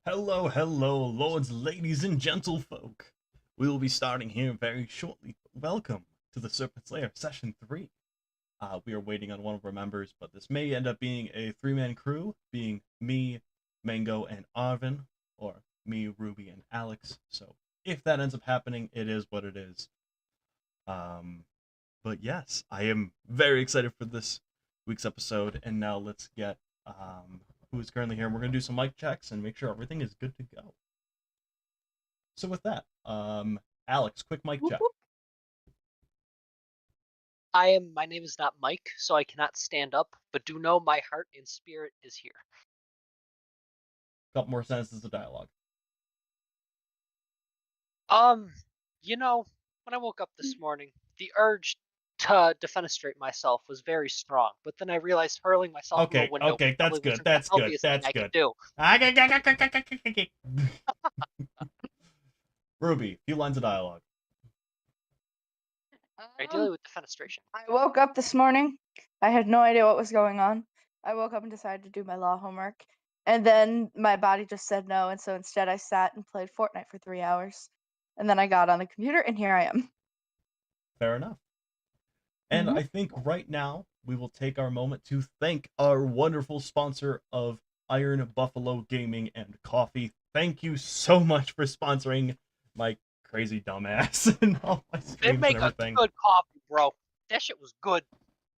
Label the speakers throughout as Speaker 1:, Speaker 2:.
Speaker 1: Hello, hello, lords, ladies, and gentlefolk. We will be starting here very shortly. Welcome to the Serpents Lair, Session 3. We are waiting on one of our members, but this may end up being a three-man crew, being me, Mango, and Arven, or me, Ruby, and Alex. So if that ends up happening, it is what it is. Um, but yes, I am very excited for this week's episode, and now let's get who is currently here. And we're going to do some mic checks and make sure everything is good to go. So with that, Alex, quick mic
Speaker 2: Whoop,
Speaker 1: check.
Speaker 2: whoop. My name is not Mike, so I cannot stand up, but do know my heart and spirit is here.
Speaker 1: Couple more sentences of dialogue.
Speaker 2: When I woke up this morning, the urge to defenestrate myself was very strong, but then I realized hurling myself from a window
Speaker 1: Okay, that's
Speaker 2: probably
Speaker 1: good,
Speaker 2: wasn't the
Speaker 1: that's good,
Speaker 2: healthiest thing
Speaker 1: that's
Speaker 2: I could
Speaker 1: good.
Speaker 2: do.
Speaker 1: Ruby, few lines of dialogue.
Speaker 2: Ideally with defenestration.
Speaker 3: I woke up this morning. I had no idea what was going on. I woke up and decided to do my law homework. And then my body just said no. And so instead I sat and played Fortnite for 3 hours. And then I got on the computer and here I am.
Speaker 1: Fair enough. And I think right now we will take our moment to thank our wonderful sponsor of Iron Buffalo Gaming and Coffee. Thank you so much for sponsoring my crazy dumbass and all my
Speaker 2: They
Speaker 1: streams
Speaker 2: make
Speaker 1: and
Speaker 2: a
Speaker 1: everything.
Speaker 2: good coffee, bro. That shit was good.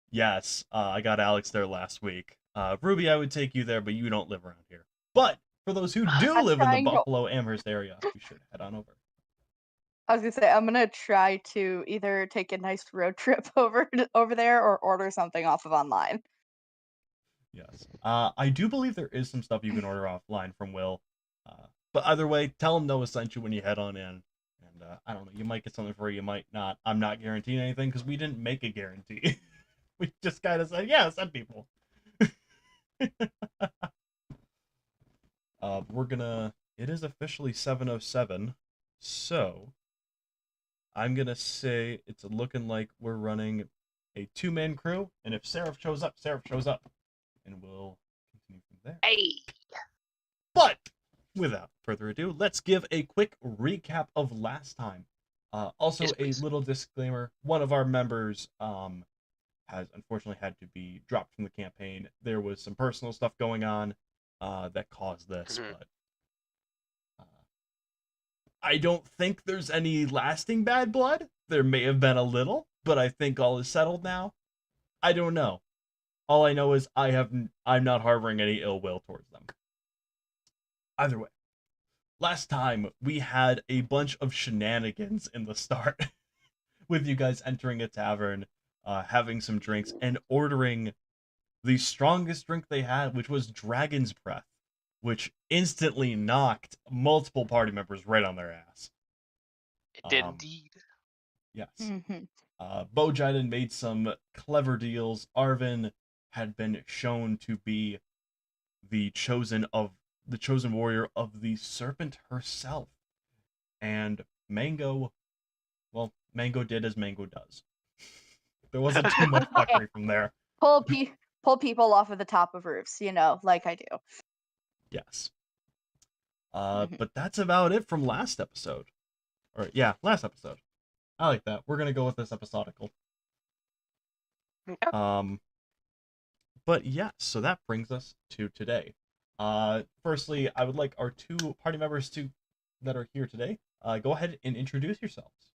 Speaker 1: Yes, I got Alex there last week. Ruby, I would take you there, but you don't live around here. But for those who do
Speaker 3: I'm
Speaker 1: live in the
Speaker 3: trying to-
Speaker 1: Buffalo Amherst area, be sure to head on over.
Speaker 3: I was gonna say I'm gonna try to either take a nice road trip over there or order something off of online.
Speaker 1: Yes. I do believe there is some stuff you can order offline from Will. But either way, tell him Noah sent you when you head on in. And I don't know, you might get something free, you might not. I'm not guaranteeing anything because we didn't make a guarantee. We just kind of said, yeah, send people. We're gonna. It is officially 7:07, so I'm gonna say it's looking like we're running a two-man crew, and if Seraph shows up, and we'll continue from there.
Speaker 2: Hey!
Speaker 1: But without further ado, let's give a quick recap of last time. Also,
Speaker 2: Yes,
Speaker 1: a little disclaimer: one of our members has unfortunately had to be dropped from the campaign. There was some personal stuff going on that caused this, but I don't think there's any lasting bad blood. There may have been a little, but I think all is settled now. I don't know. All I know is I'm not harboring any ill will towards them. Either way, last time we had a bunch of shenanigans in the start with you guys entering a tavern, having some drinks, and ordering the strongest drink they had, which was Dragon's Breath, which instantly knocked multiple party members right on their ass.
Speaker 2: It did indeed.
Speaker 1: Yes.
Speaker 3: Mm-hmm.
Speaker 1: Boe Jiden made some clever deals. Arven had been shown to be the chosen warrior of the serpent herself. And Mango did as Mango does. There wasn't too much fuckery from there.
Speaker 3: Pull people off of the top of roofs, like I do.
Speaker 1: Yes. But that's about it from last episode. Or yeah, last episode. I like that. We're gonna go with this episodical. But yeah, so that brings us to today. Firstly, I would like our two party members that are here today. Go ahead and introduce yourselves.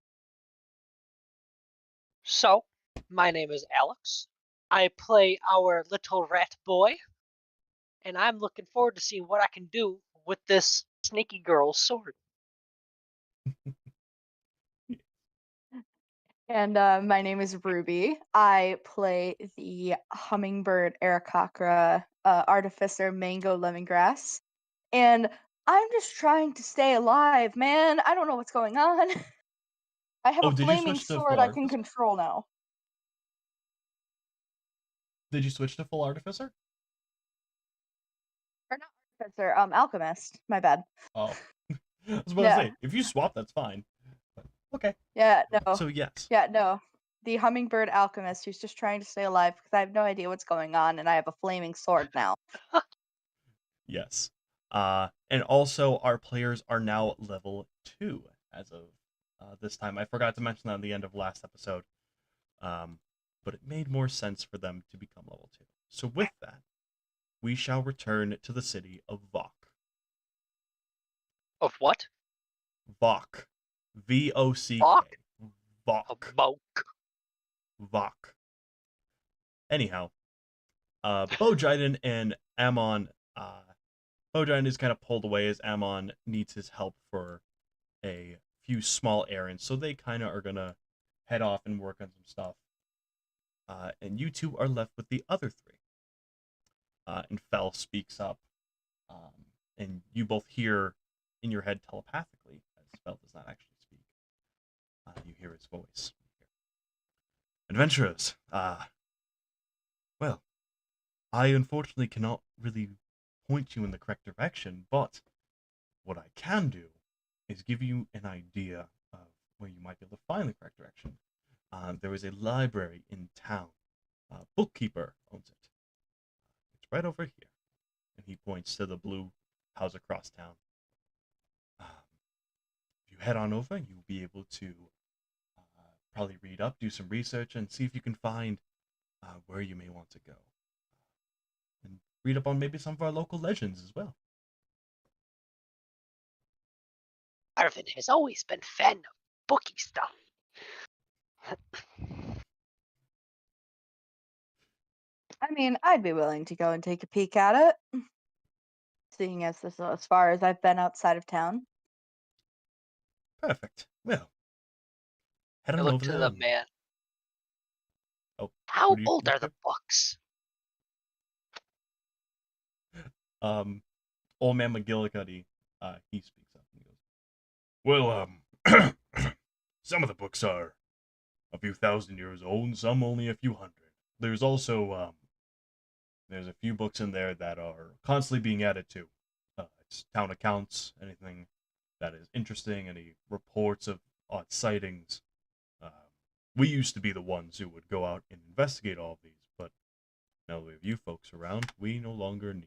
Speaker 2: So, my name is Alex. I play our little rat boy, and I'm looking forward to seeing what I can do with this sneaky girl's sword.
Speaker 3: And my name is Ruby. I play the hummingbird Aarakocra artificer Mango Lemongrass. And I'm just trying to stay alive, man. I don't know what's going on. I have a
Speaker 1: Did you
Speaker 3: flaming
Speaker 1: switch to
Speaker 3: sword
Speaker 1: full
Speaker 3: I can
Speaker 1: artificer?
Speaker 3: control now.
Speaker 1: Did you switch to full artificer?
Speaker 3: Or not artificer, alchemist. My bad.
Speaker 1: Oh. I was about to say, if you swap, that's fine. But, okay.
Speaker 3: Yeah, no.
Speaker 1: So yes.
Speaker 3: Yeah, no. The hummingbird alchemist who's just trying to stay alive because I have no idea what's going on and I have a flaming sword now.
Speaker 1: Yes. And also, our players are now level 2 as of this time. I forgot to mention that at the end of last episode, but it made more sense for them to become level 2. So with that, we shall return to the city of Vock.
Speaker 2: Of what?
Speaker 1: Vock. V-O-C-K.
Speaker 2: Vock?
Speaker 1: Vock.
Speaker 2: Vock.
Speaker 1: Vock. Anyhow, Boe Jiden and Ammon, Boe Jiden is kind of pulled away as Ammon needs his help for a few small errands, so they kind of are gonna head off and work on some stuff. And you two are left with the other 3. And Fel speaks up, and you both hear in your head telepathically, as Fel does not actually speak. You hear his voice. Adventurers, well, I unfortunately cannot really point you in the correct direction, but what I can do is give you an idea of where you might be able to find the correct direction. There is a library in town. BookKeeper owns it. It's right over here. And he points to the blue house across town. If you head on over, you'll be able to probably read up, do some research, and see if you can find where you may want to go. And read up on maybe some of our local legends as well.
Speaker 2: Arven has always been fan of booky stuff.
Speaker 3: I mean, I'd be willing to go and take a peek at it, seeing as this is as far as I've been outside of town.
Speaker 1: Perfect. Well, head
Speaker 2: I
Speaker 1: on
Speaker 2: look
Speaker 1: over
Speaker 2: to
Speaker 1: there.
Speaker 2: the man.
Speaker 1: Oh,
Speaker 2: How
Speaker 1: who do you
Speaker 2: old
Speaker 1: look
Speaker 2: are the
Speaker 1: to?
Speaker 2: books?
Speaker 1: Old man McGillicuddy, he speaks up and he goes, well, some of the books are a few thousand years old, and some only a few hundred. There's also, there's a few books in there that are constantly being added to. It's town accounts, anything that is interesting, any reports of odd sightings. We used to be the ones who would go out and investigate all of these, but now that we have you folks around, we no longer need to.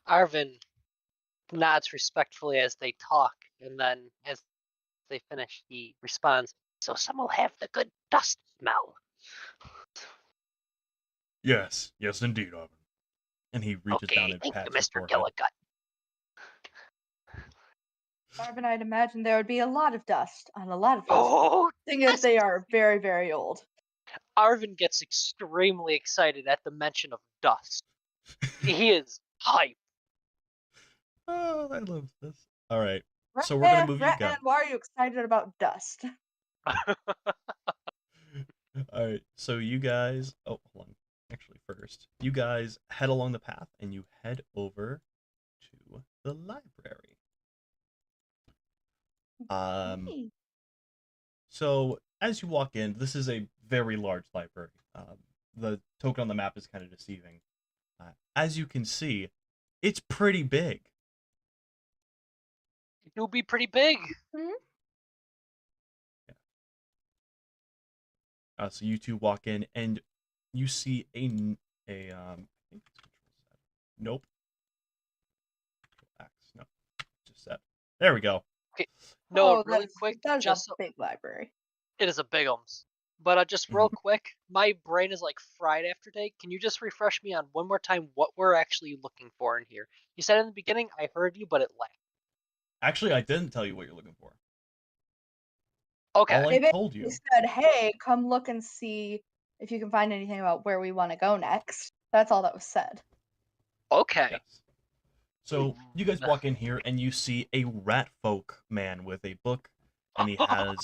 Speaker 2: Arven nods respectfully as they talk, and then as they finish, he responds, so some will have the good dust smell.
Speaker 1: Yes, yes indeed, Arven. And he reaches down
Speaker 2: Okay,
Speaker 1: and
Speaker 2: thank you,
Speaker 1: pats your
Speaker 2: Mr.
Speaker 1: forehead.
Speaker 2: Gilligut.
Speaker 3: Arven, I'd imagine there would be a lot of dust on a lot of these,
Speaker 2: Oh,
Speaker 3: seeing as they are very, very old.
Speaker 2: Arven gets extremely excited at the mention of dust. He is hype.
Speaker 1: Oh, I love this. All right, so we're gonna move you guys.
Speaker 3: Why are you excited about dust?
Speaker 1: All right, so you guys. Oh, hold on. Actually, first, you guys head along the path and you head over to the library. So as you walk in, this is a very large library. The token on the map is kind of deceiving. As you can see, it's pretty big.
Speaker 2: It do be pretty big.
Speaker 3: Hmm?
Speaker 1: Yeah. So you two walk in and you see I think it's Control Z. Nope. X. No. Just Z. There we go.
Speaker 2: Okay. No,
Speaker 3: Oh,
Speaker 2: really quick.
Speaker 3: That's
Speaker 2: Just
Speaker 3: a big library.
Speaker 2: it is a big ums. But just real quick, my brain is like fried after day. Can you just refresh me on one more time what we're actually looking for in here? You said in the beginning, I heard you, but it lagged.
Speaker 1: Actually, I didn't tell you what you're looking for.
Speaker 2: Okay.
Speaker 1: All I told you.
Speaker 3: He said, hey, come look and see if you can find anything about where we want to go next. That's all that was said.
Speaker 2: Okay.
Speaker 1: Yes. So you guys walk in here and you see a rat folk man with a book, and he has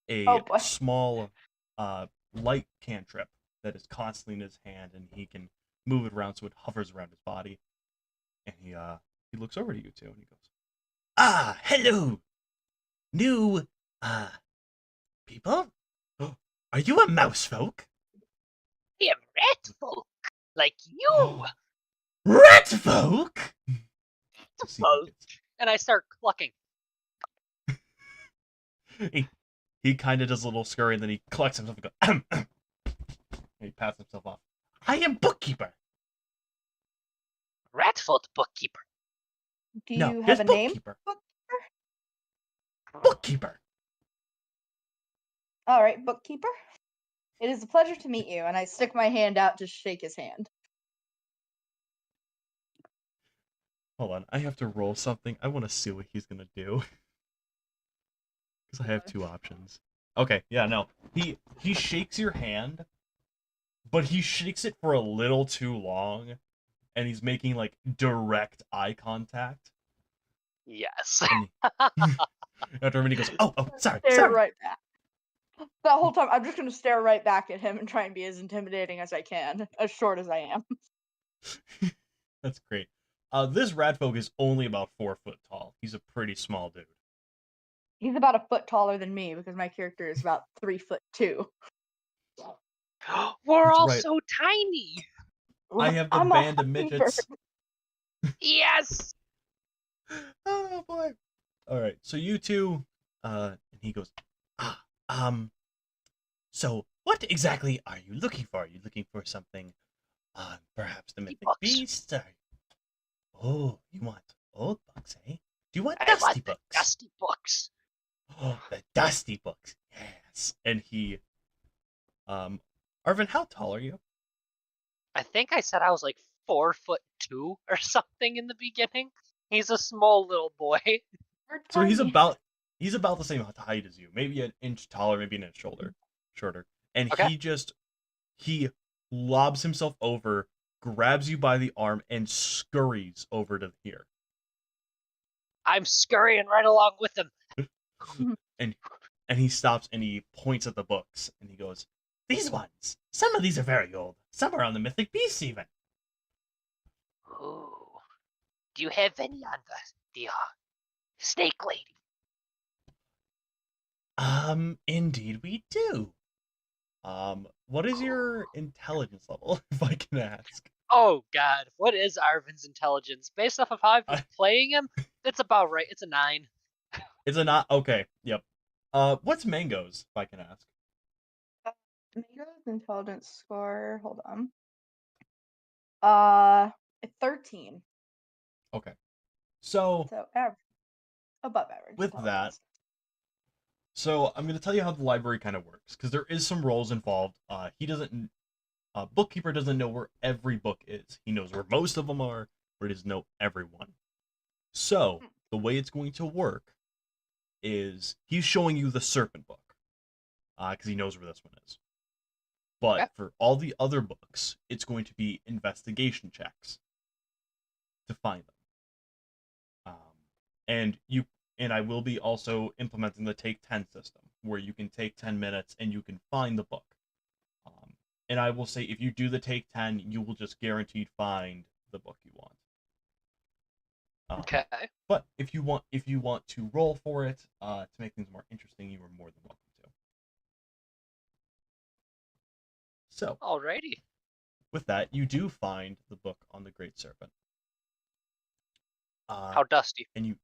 Speaker 1: a small light cantrip that is constantly in his hand, and he can move it around so it hovers around his body. And he looks over to you two and he goes, "Ah, hello, new people. Are you a mouse folk?"
Speaker 2: I am rat folk, like you.
Speaker 1: Rat folk.
Speaker 2: And I start clucking.
Speaker 1: He kind of does a little scurry and then he collects himself and goes, and he pats himself off. I am BookKeeper.
Speaker 2: Ratfoot bookkeeper.
Speaker 3: Do
Speaker 1: No,
Speaker 3: you
Speaker 1: he's
Speaker 3: have a name?
Speaker 1: bookkeeper.
Speaker 3: Bookkeeper?
Speaker 1: Bookkeeper.
Speaker 3: All right, bookkeeper. It is a pleasure to meet you, and I stick my hand out to shake his hand.
Speaker 1: Hold on, I have to roll something. I want to see what he's gonna do. Because I have two options. Okay, yeah, no. He shakes your hand, but he shakes it for a little too long, and he's making like direct eye contact.
Speaker 2: Yes.
Speaker 1: And after a minute, he goes, "Oh, sorry,
Speaker 3: Stare
Speaker 1: sorry."
Speaker 3: right back. That whole time, I'm just gonna stare right back at him and try and be as intimidating as I can, as short as I am.
Speaker 1: That's great. This radfolk is only about 4 foot tall. He's a pretty small dude.
Speaker 3: He's about a foot taller than me because my character is about 3'2".
Speaker 2: We're
Speaker 1: That's
Speaker 2: all
Speaker 1: right.
Speaker 2: so tiny.
Speaker 1: I have the
Speaker 3: I'm a
Speaker 1: band of
Speaker 3: hummingbird.
Speaker 1: midgets.
Speaker 2: Yes.
Speaker 1: Oh boy. All right. So you two, and he goes, so what exactly are you looking for? Are you looking for something, perhaps the mythic
Speaker 2: books.
Speaker 1: beast? Oh, you want old books, eh? Do you want
Speaker 2: I
Speaker 1: dusty
Speaker 2: want the
Speaker 1: books?
Speaker 2: dusty books.
Speaker 1: Oh, the dusty books. Yes. And he, Arven, how tall are you?
Speaker 2: I think I said I was like 4'2" or something in the beginning. He's a small little boy.
Speaker 3: We're
Speaker 1: So he's
Speaker 3: tiny.
Speaker 1: about the same height as you, maybe an inch taller, maybe an inch shorter. And
Speaker 2: Okay.
Speaker 1: he lobs himself over, grabs you by the arm, and scurries over to here.
Speaker 2: I'm scurrying right along with him.
Speaker 1: And he stops and he points at the books and he goes, "These ones. Some of these are very old. Some are on the mythic beasts even."
Speaker 2: Ooh. Do you have any on the snake lady?
Speaker 1: Indeed we do. What is your intelligence level, if I can ask?
Speaker 2: Oh God, what is Arven's intelligence? Based off of how I've been
Speaker 1: I-
Speaker 2: playing him, it's about right. It's a 9.
Speaker 1: Is it not? Okay, yep. What's Mango's, if I can ask?
Speaker 3: Mango's intelligence score. Hold on. 13.
Speaker 1: Okay. So,
Speaker 3: So average, above average.
Speaker 1: with that,
Speaker 3: intelligence.
Speaker 1: so I'm going to tell you how the library kind of works, because there is some roles involved. Bookkeeper doesn't know where every book is. He knows where most of them are, but he doesn't know everyone. So, the way it's going to work is he's showing you the Serpent book, because he knows where this one is. But
Speaker 2: Okay.
Speaker 1: for all the other books, it's going to be investigation checks to find them. And I will be also implementing the take 10 system, where you can take 10 minutes and you can find the book. And I will say, if you do the take 10, you will just guaranteed find the book you want.
Speaker 2: Okay.
Speaker 1: But if you want to roll for it to make things more interesting, you are more than welcome to. So,
Speaker 2: Alrighty.
Speaker 1: with that, you do find the book on the Great Serpent.
Speaker 2: How dusty?
Speaker 1: And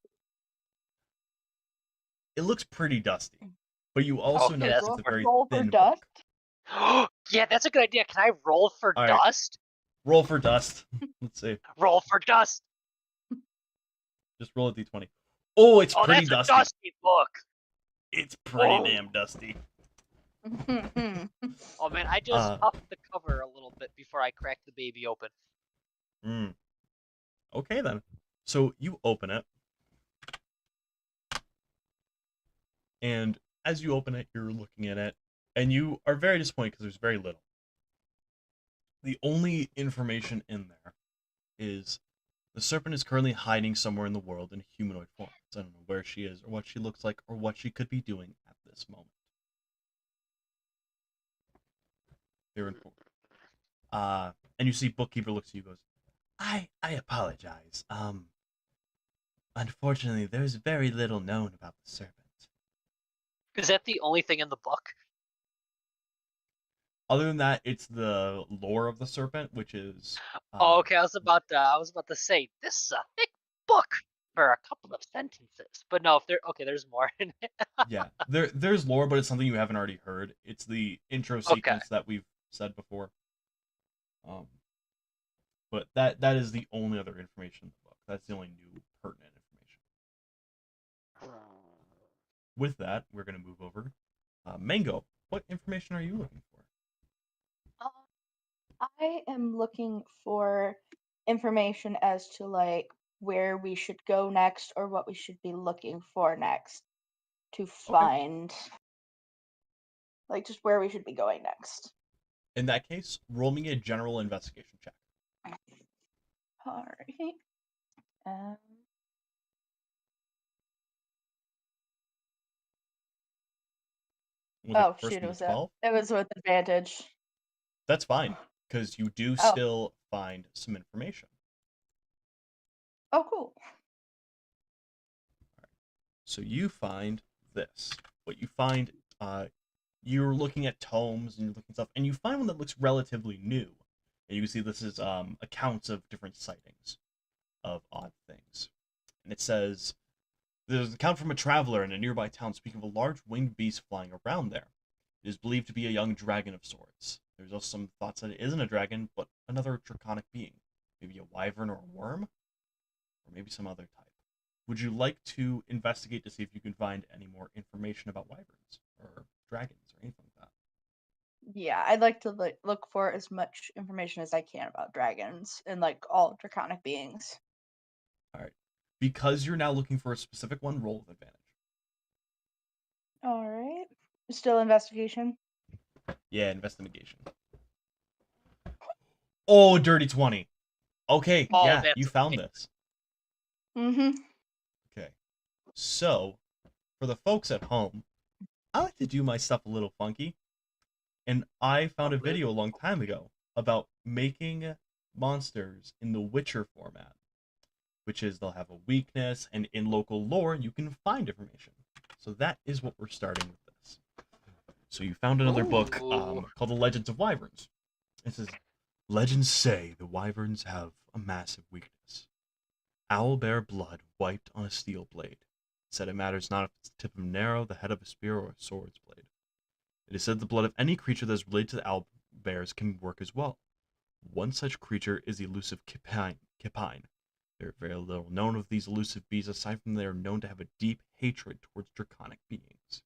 Speaker 1: it looks pretty dusty, but you also
Speaker 2: Okay,
Speaker 1: notice
Speaker 2: that's
Speaker 1: it's a very
Speaker 3: roll for
Speaker 1: thin
Speaker 3: dust.
Speaker 1: book.
Speaker 2: Yeah, that's a good idea. Can I roll for
Speaker 1: All right.
Speaker 2: dust?
Speaker 1: Roll for dust. Let's see.
Speaker 2: Roll for dust.
Speaker 1: Just roll a d20. Oh, it's
Speaker 2: Oh,
Speaker 1: pretty
Speaker 2: that's
Speaker 1: dusty.
Speaker 2: a dusty book.
Speaker 1: It's pretty
Speaker 2: Whoa.
Speaker 1: damn dusty.
Speaker 2: Oh man, I just puffed the cover a little bit before I cracked the baby open.
Speaker 1: Okay then. So you open it, and as you open it, you're looking at it, and you are very disappointed because there's very little. The only information in there is the serpent is currently hiding somewhere in the world in humanoid form. I don't know where she is, or what she looks like, or what she could be doing at this moment. They're informed. And you see Bookkeeper looks at you and goes, I apologize. Unfortunately, there's very little known about the serpent.
Speaker 2: Is that the only thing in the book?
Speaker 1: Other than that, it's the lore of the serpent, which is.
Speaker 2: Oh, okay. I was about to say this is a thick book for a couple of sentences, but no. There's more in it.
Speaker 1: Yeah, there's lore, but it's something you haven't already heard. It's the intro sequence that we've said before. But that is the only other information in the book. That's the only new pertinent information. With that, we're going to move over. Mango, what information are you looking for?
Speaker 3: I am looking for information as to like where we should go next or what we should be looking for next to find like just where we should be going next.
Speaker 1: In that case, roll me a general investigation check.
Speaker 3: All right. Oh shoot, it was with advantage.
Speaker 1: That's fine, because you do
Speaker 3: Oh.
Speaker 1: still find some information.
Speaker 3: Oh, cool.
Speaker 1: So you find this. What you find, you're looking at tomes and you're looking at stuff, and you find one that looks relatively new. And you can see this is accounts of different sightings of odd things. And it says, there's an account from a traveler in a nearby town speaking of a large winged beast flying around there. It is believed to be a young dragon of sorts. There's also some thoughts that it isn't a dragon, but another draconic being. Maybe a wyvern or a worm? Or maybe some other type. Would you like to investigate to see if you can find any more information about wyverns or dragons or anything like that?
Speaker 3: Yeah, I'd like to look for as much information as I can about dragons and like all draconic beings.
Speaker 1: All right. Because you're now looking for a specific one, roll with advantage.
Speaker 3: All right. Still investigation?
Speaker 1: Yeah, investigation. Oh, dirty 20. Okay, yeah, you found this.
Speaker 3: Mm-hmm.
Speaker 1: Okay. So, for the folks at home, I like to do my stuff a little funky. And I found a video a long time ago about making monsters in the Witcher format. Which is they'll have a weakness, and in local lore, you can find information. So that is what we're starting with this. So you found another book called The Legends of Wyverns. It says, legends say the wyverns have a massive weakness. Owlbear blood wiped on a steel blade. It said it matters not if it's the tip of an arrow, the head of a spear, or a sword's blade. It is said the blood of any creature that is related to the owlbears can work as well. One such creature is the elusive Kipine. There are very little known of these elusive beasts, aside from they are known to have a deep hatred towards draconic beings.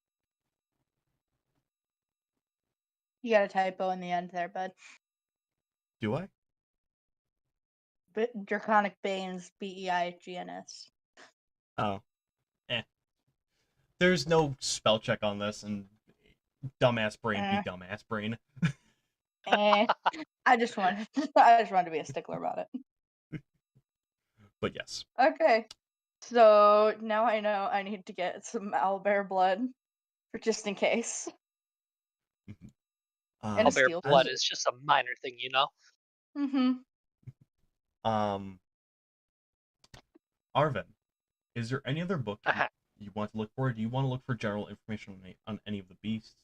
Speaker 3: You got a typo in the end there, bud.
Speaker 1: Do I?
Speaker 3: Draconic beings, B-E-I-G-N-S.
Speaker 1: Oh. There's no spell check on this, and dumbass brain be dumbass brain.
Speaker 3: I just wanted to be a stickler about it.
Speaker 1: But yes.
Speaker 3: Okay. So now I know I need to get some owlbear blood for just in case.
Speaker 2: And owlbear blood is just a minor thing, you know?
Speaker 1: Arven, is there any other book you want to look for? Do you want to look for general information on any of the beasts?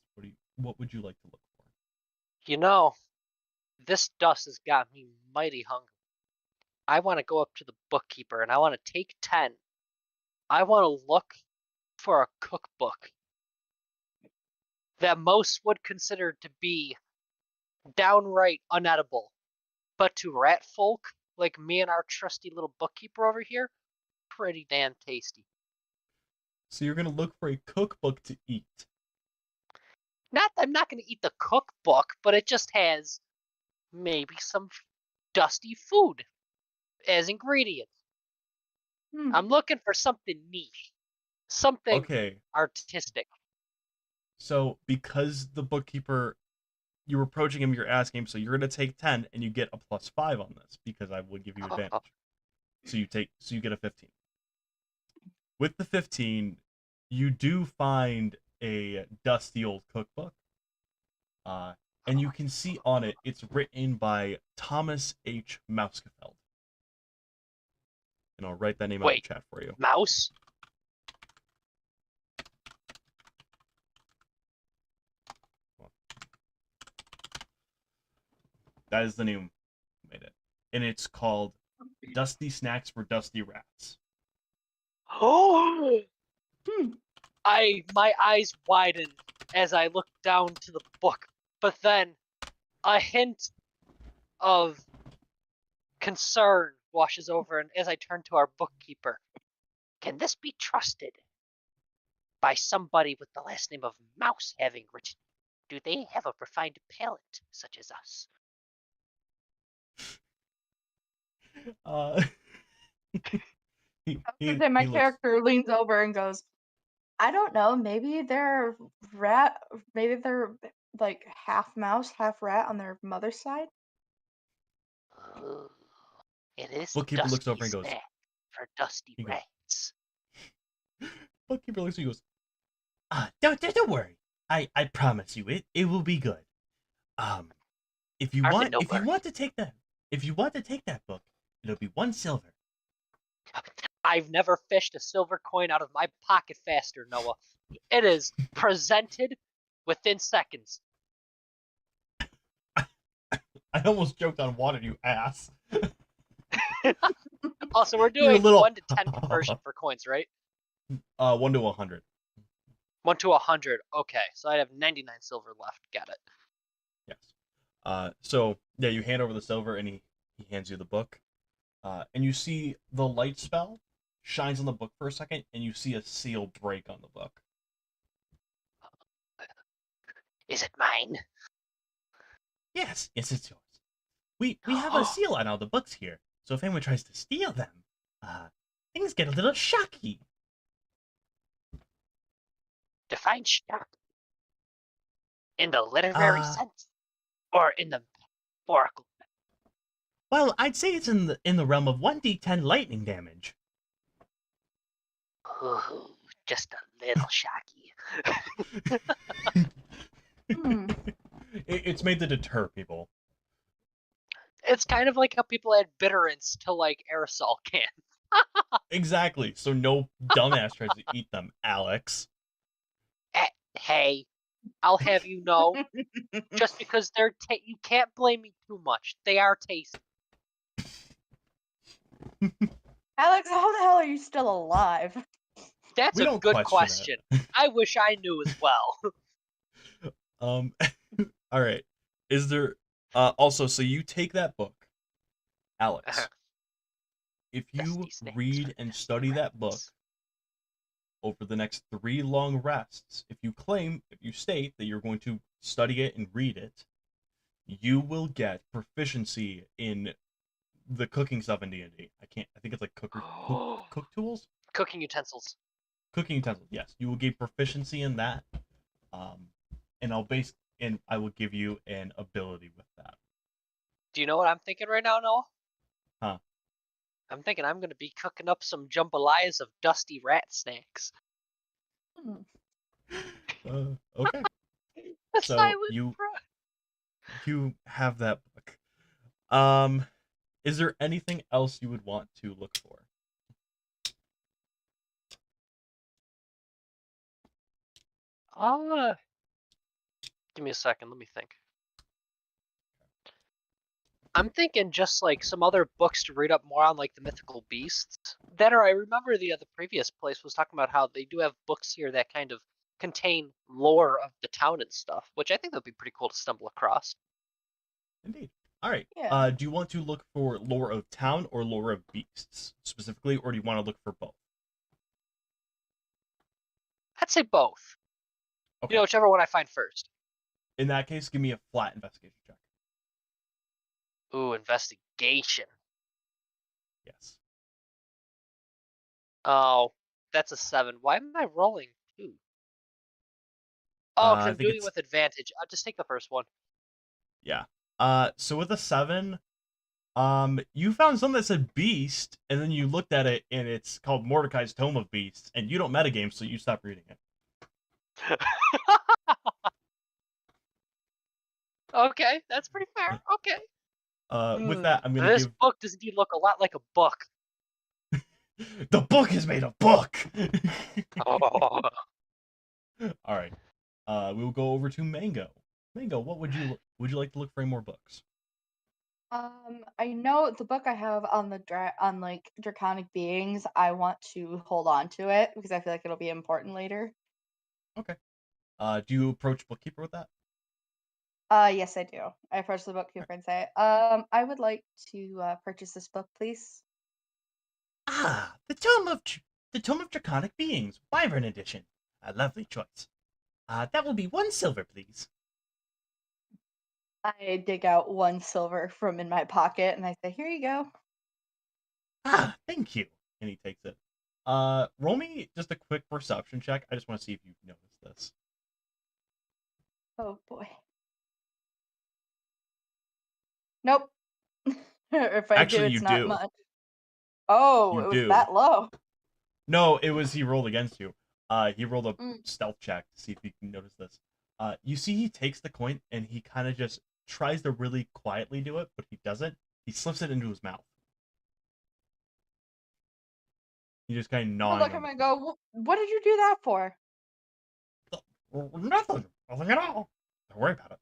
Speaker 1: What would you like to look for?
Speaker 2: You know, this dust has got me mighty hungry. I want to go up to the bookkeeper and I want to take 10. I want to look for a cookbook that most would consider to be downright unedible, but to rat folk like me and our trusty little bookkeeper over here, pretty damn tasty.
Speaker 1: So you're gonna look for a cookbook to eat.
Speaker 2: I'm not gonna eat the cookbook, but it just has maybe some dusty food as ingredients. I'm looking for something niche, something artistic.
Speaker 1: So because the bookkeeper, you're approaching him, you're asking him, so you're gonna take 10 and you get a +5 on this because I will give you advantage. So you get a 15. With the 15, you do find a dusty old cookbook. And you can see on it, it's written by Thomas H. Mouskefeld. And I'll write that name out in the chat for you.
Speaker 2: Mouse?
Speaker 1: That is the name who made it. And it's called Dusty Snacks for Dusty Rats.
Speaker 2: Oh! My eyes widened as I looked down to the book, but then a hint of Concern washes over, and as I turn to our bookkeeper, can this be trusted by somebody with the last name of Mouse having written? Do they have a refined palate, such as us?
Speaker 3: My
Speaker 1: looks.
Speaker 3: character leans over and goes, I don't know, maybe they're like half mouse, half rat on their mother's side.
Speaker 2: Ooh, it is
Speaker 1: Bookkeeper looks over and goes,
Speaker 2: snack for dusty
Speaker 1: he goes-
Speaker 2: rats.
Speaker 1: Bookkeeper looks and goes, don't worry. I promise you, it will be good. If you
Speaker 2: Arven,
Speaker 1: want to take that book, it'll be 1 silver.
Speaker 2: I've never fished a silver coin out of my pocket faster, Noah. It is presented within seconds.
Speaker 1: I almost joked on water, you ass.
Speaker 2: Also, we're
Speaker 1: You're a
Speaker 2: doing
Speaker 1: little-
Speaker 2: 1 to 10 conversion for coins, right?
Speaker 1: 1 to 100.
Speaker 2: 1 to 100. Okay, so I have 99 silver left. Got it.
Speaker 1: Yes. So yeah, you hand over the silver, and he hands you the book. And you see the light spell shines on the book for a second, and you see a seal break on the book.
Speaker 2: Is it mine?
Speaker 1: Yes, it's yours. We have a seal on all the books here, so if anyone tries to steal them, things get a little shocky.
Speaker 2: Define shock. In the literary sense, or in the metaphorical?
Speaker 1: Well, I'd say it's in the realm of 1d10 lightning damage.
Speaker 2: Ooh, just a little shocky.
Speaker 1: It's made to deter people.
Speaker 2: It's kind of like how people add bitterants to like aerosol cans.
Speaker 1: Exactly. So no dumbass tries to eat them, Alex.
Speaker 2: Hey, I'll have you know, just because they're you can't blame me too much. They are tasty.
Speaker 3: Alex, how the hell are you still alive?
Speaker 2: That's
Speaker 1: We
Speaker 2: a
Speaker 1: don't
Speaker 2: good
Speaker 1: question
Speaker 2: question. I wish I knew as well.
Speaker 1: All right. Is there also, so you take that book, Alex. If you
Speaker 2: Dusty snakes
Speaker 1: read
Speaker 2: are
Speaker 1: and
Speaker 2: dusty
Speaker 1: study that book
Speaker 2: rats.
Speaker 1: over the next 3 long rests, if you state that you're going to study it and read it, you will get proficiency in the cooking stuff in D&D. I think it's like cook tools?
Speaker 2: Cooking utensils.
Speaker 1: Cooking utensils, yes. You will gain proficiency in that. And I will give you an ability with that.
Speaker 2: Do you know what I'm thinking right now, Noah?
Speaker 1: Huh.
Speaker 2: I'm thinking I'm going to be cooking up some jambalayas of dusty rat snacks.
Speaker 1: Okay.
Speaker 2: A
Speaker 1: So
Speaker 2: silent
Speaker 1: you have that book. Is there anything else you would want to look for?
Speaker 2: Give me a second. Let me think. I'm thinking just like some other books to read up more on, like the mythical beasts. That, or I remember the previous place was talking about how they do have books here that kind of contain lore of the town and stuff, which I think would be pretty cool to stumble across.
Speaker 1: Indeed. All right.
Speaker 3: Yeah.
Speaker 1: Do you want to look for lore of town or lore of beasts specifically, or do you want to look for both?
Speaker 2: I'd say both.
Speaker 1: Okay.
Speaker 2: You know, whichever one I find first.
Speaker 1: In that case, give me a flat investigation check.
Speaker 2: Ooh, investigation.
Speaker 1: Yes.
Speaker 2: Oh, that's a 7. Why am I rolling 2? Oh, because
Speaker 1: I
Speaker 2: I'm
Speaker 1: think
Speaker 2: doing it
Speaker 1: it's-
Speaker 2: with advantage. I'll just take the first one.
Speaker 1: Yeah. So with a 7, you found something that said beast, and then you looked at it, and it's called Mordecai's Tome of Beasts, and you don't metagame, so you stop reading it.
Speaker 2: Okay, that's pretty fair. Okay.
Speaker 1: With that, I'm gonna
Speaker 2: This
Speaker 1: give
Speaker 2: book does indeed look a lot like a book.
Speaker 1: the book is made of book.
Speaker 2: Oh.
Speaker 1: All right. We will go over to Mango. Mango, what would you like to look for any more books?
Speaker 3: I know the book I have on on like draconic beings. I want to hold on to it because I feel like it'll be important later.
Speaker 1: Okay. Do you approach Bookkeeper with that?
Speaker 3: Yes, I do. I approach the bookkeeper and say, I would like to purchase this book, please.
Speaker 1: Ah, the Tome of Draconic Beings, Wyvern Edition. A lovely choice. That will be 1 silver, please.
Speaker 3: I dig out 1 silver from in my pocket and I say, here you go.
Speaker 1: Ah, thank you. And he takes it. Roll me just a quick perception check. I just want to see if you've noticed this.
Speaker 3: Oh boy. Nope. If I
Speaker 1: Actually,
Speaker 3: do,
Speaker 1: you
Speaker 3: it's not
Speaker 1: do.
Speaker 3: much. Oh,
Speaker 1: You
Speaker 3: it was
Speaker 1: do.
Speaker 3: that low.
Speaker 1: No, it was he rolled against you. He rolled a
Speaker 3: Mm.
Speaker 1: stealth check to see if you can notice this. You see he takes the coin and he kind of just tries to really quietly do it, but he doesn't. He slips it into his mouth. He just kind of
Speaker 3: I
Speaker 1: gnawing
Speaker 3: look at
Speaker 1: on
Speaker 3: him
Speaker 1: the
Speaker 3: and go, what did you do that for?
Speaker 1: coin. Nothing at all. Don't worry about it.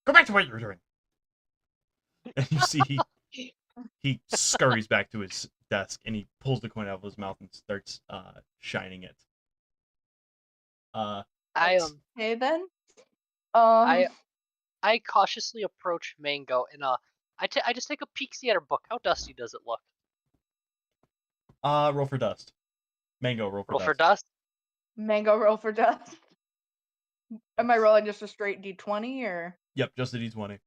Speaker 1: Go back to what you're doing. And you see he scurries back to his desk and he pulls the coin out of his mouth and starts shining it.
Speaker 2: I
Speaker 3: Okay then.
Speaker 2: I cautiously approach Mango and I just take a peek see at her book. How dusty does it look?
Speaker 1: Roll for dust. Mango, roll for
Speaker 2: Roll
Speaker 1: dust.
Speaker 2: for dust.
Speaker 3: Mango roll for dust. Am I rolling just a straight D20 or?
Speaker 1: Yep, just a d20.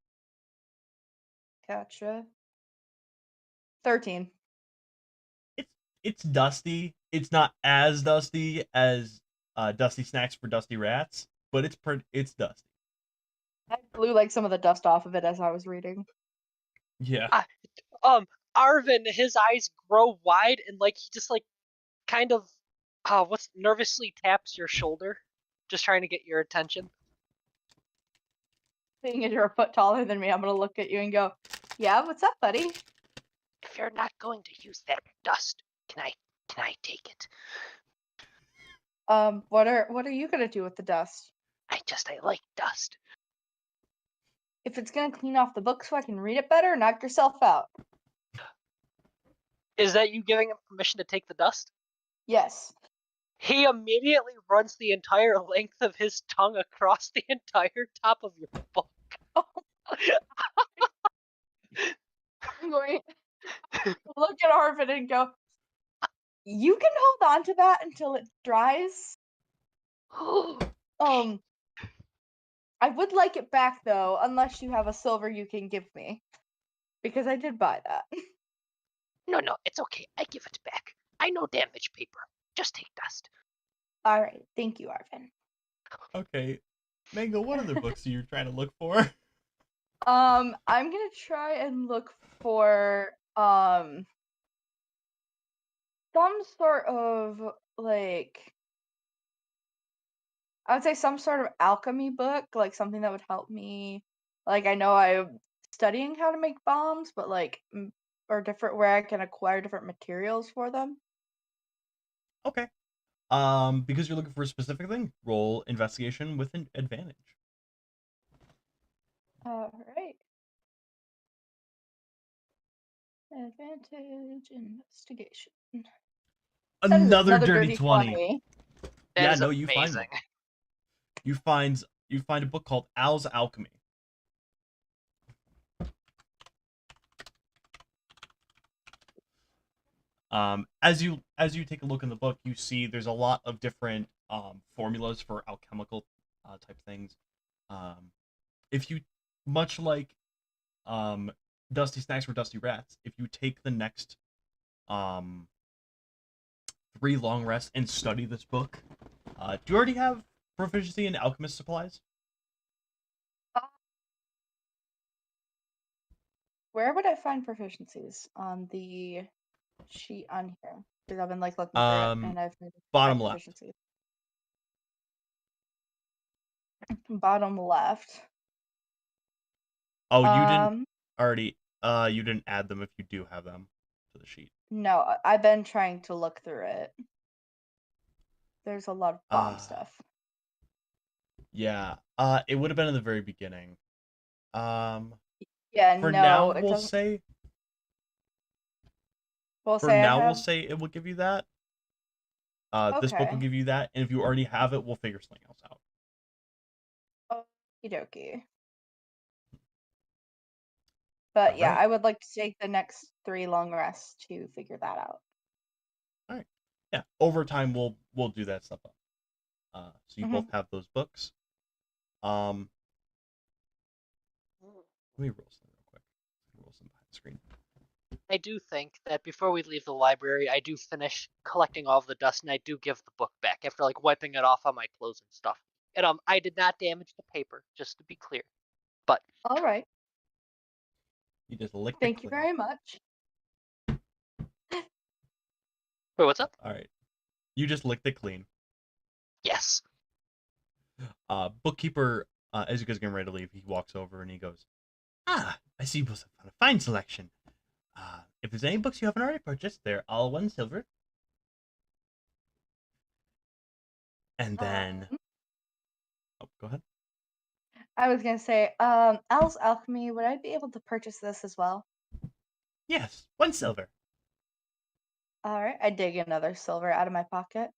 Speaker 3: Gotcha. 13.
Speaker 1: It's dusty. It's not as dusty as Dusty Snacks for Dusty Rats, but it's dusty.
Speaker 3: I blew like some of the dust off of it as I was reading.
Speaker 1: Yeah.
Speaker 2: Arven, his eyes grow wide and like he just like kind of nervously taps your shoulder, just trying to get your attention.
Speaker 3: Seeing as you're a foot taller than me, I'm gonna look at you and go, yeah, what's up, buddy?
Speaker 2: If you're not going to use that dust, can I take it?
Speaker 3: What are you gonna do with the dust?
Speaker 2: I like dust.
Speaker 3: If it's gonna clean off the book so I can read it better, knock yourself out.
Speaker 2: Is that you giving him permission to take the dust?
Speaker 3: Yes.
Speaker 2: He immediately runs the entire length of his tongue across the entire top of your book.
Speaker 3: I'm going to look at Arven and go, you can hold on to that until it dries. I would like it back though, unless you have a silver you can give me. Because I did buy that.
Speaker 2: No, it's okay. I give it back. I know damage paper. Just take dust.
Speaker 3: Alright, thank you, Arven.
Speaker 1: Okay. Mango, what other books are you trying to look for?
Speaker 3: I'm gonna try and look for some sort of like I would say some sort of alchemy book, like something that would help me. Like I know I'm studying how to make bombs, but like or different where I can acquire different materials for them.
Speaker 1: Okay. Because you're looking for a specific thing, roll investigation with an advantage.
Speaker 3: Alright. Advantage investigation.
Speaker 1: Another dirty 20.
Speaker 2: That
Speaker 1: Yeah,
Speaker 2: is
Speaker 1: no, you find
Speaker 2: amazing.
Speaker 1: one. You find a book called Al's Alchemy. As you take a look in the book, you see there's a lot of different formulas for alchemical type things. If you much like Dusty Snacks for Dusty Rats, if you take the next 3 long rests and study this book, do you already have proficiency in alchemist supplies?
Speaker 3: Where would I find proficiencies on the sheet on here? Because I've been like looking for it and I've made
Speaker 1: Bottom left.
Speaker 3: proficiencies. Bottom left.
Speaker 1: Oh, you didn't already. You didn't add them if you do have them to the sheet.
Speaker 3: No, I've been trying to look through it. There's a lot of bomb stuff.
Speaker 1: Yeah. It would have been in the very beginning.
Speaker 3: Yeah,
Speaker 1: For
Speaker 3: no,
Speaker 1: now,
Speaker 3: it
Speaker 1: we'll
Speaker 3: doesn't.
Speaker 1: say.
Speaker 3: We'll
Speaker 1: For
Speaker 3: say
Speaker 1: now,
Speaker 3: I
Speaker 1: we'll
Speaker 3: have.
Speaker 1: say it will give you that. This book will
Speaker 3: Okay.
Speaker 1: give you that, and if you already have it, we'll figure something else out.
Speaker 3: Okie dokie. But yeah,
Speaker 1: Alright.
Speaker 3: I would like to take the next 3 long rests to figure that out.
Speaker 1: All right. Yeah. Over time, we'll do that stuff up. So you
Speaker 3: Mhm.
Speaker 1: both have those books. Let me roll some real quick. Roll some behind the screen.
Speaker 2: I do think that before we leave the library, I do finish collecting all of the dust, and I do give the book back after like wiping it off on my clothes and stuff. And I did not damage the paper, just to be clear. But
Speaker 3: All right.
Speaker 1: You just licked it
Speaker 3: Thank you
Speaker 1: clean.
Speaker 3: very much.
Speaker 2: wait, what's up?
Speaker 1: All right. You just licked it clean.
Speaker 2: Yes.
Speaker 1: Bookkeeper, as you guys are getting ready to leave, he walks over and he goes, "Ah, I see you both have found a fine selection. If there's any books you haven't already purchased, they're all 1 silver." And then, oh, go ahead.
Speaker 3: I was gonna say, Al's Alchemy, would I be able to purchase this as well?
Speaker 1: Yes, 1 silver.
Speaker 3: All right, I dig another silver out of my pocket.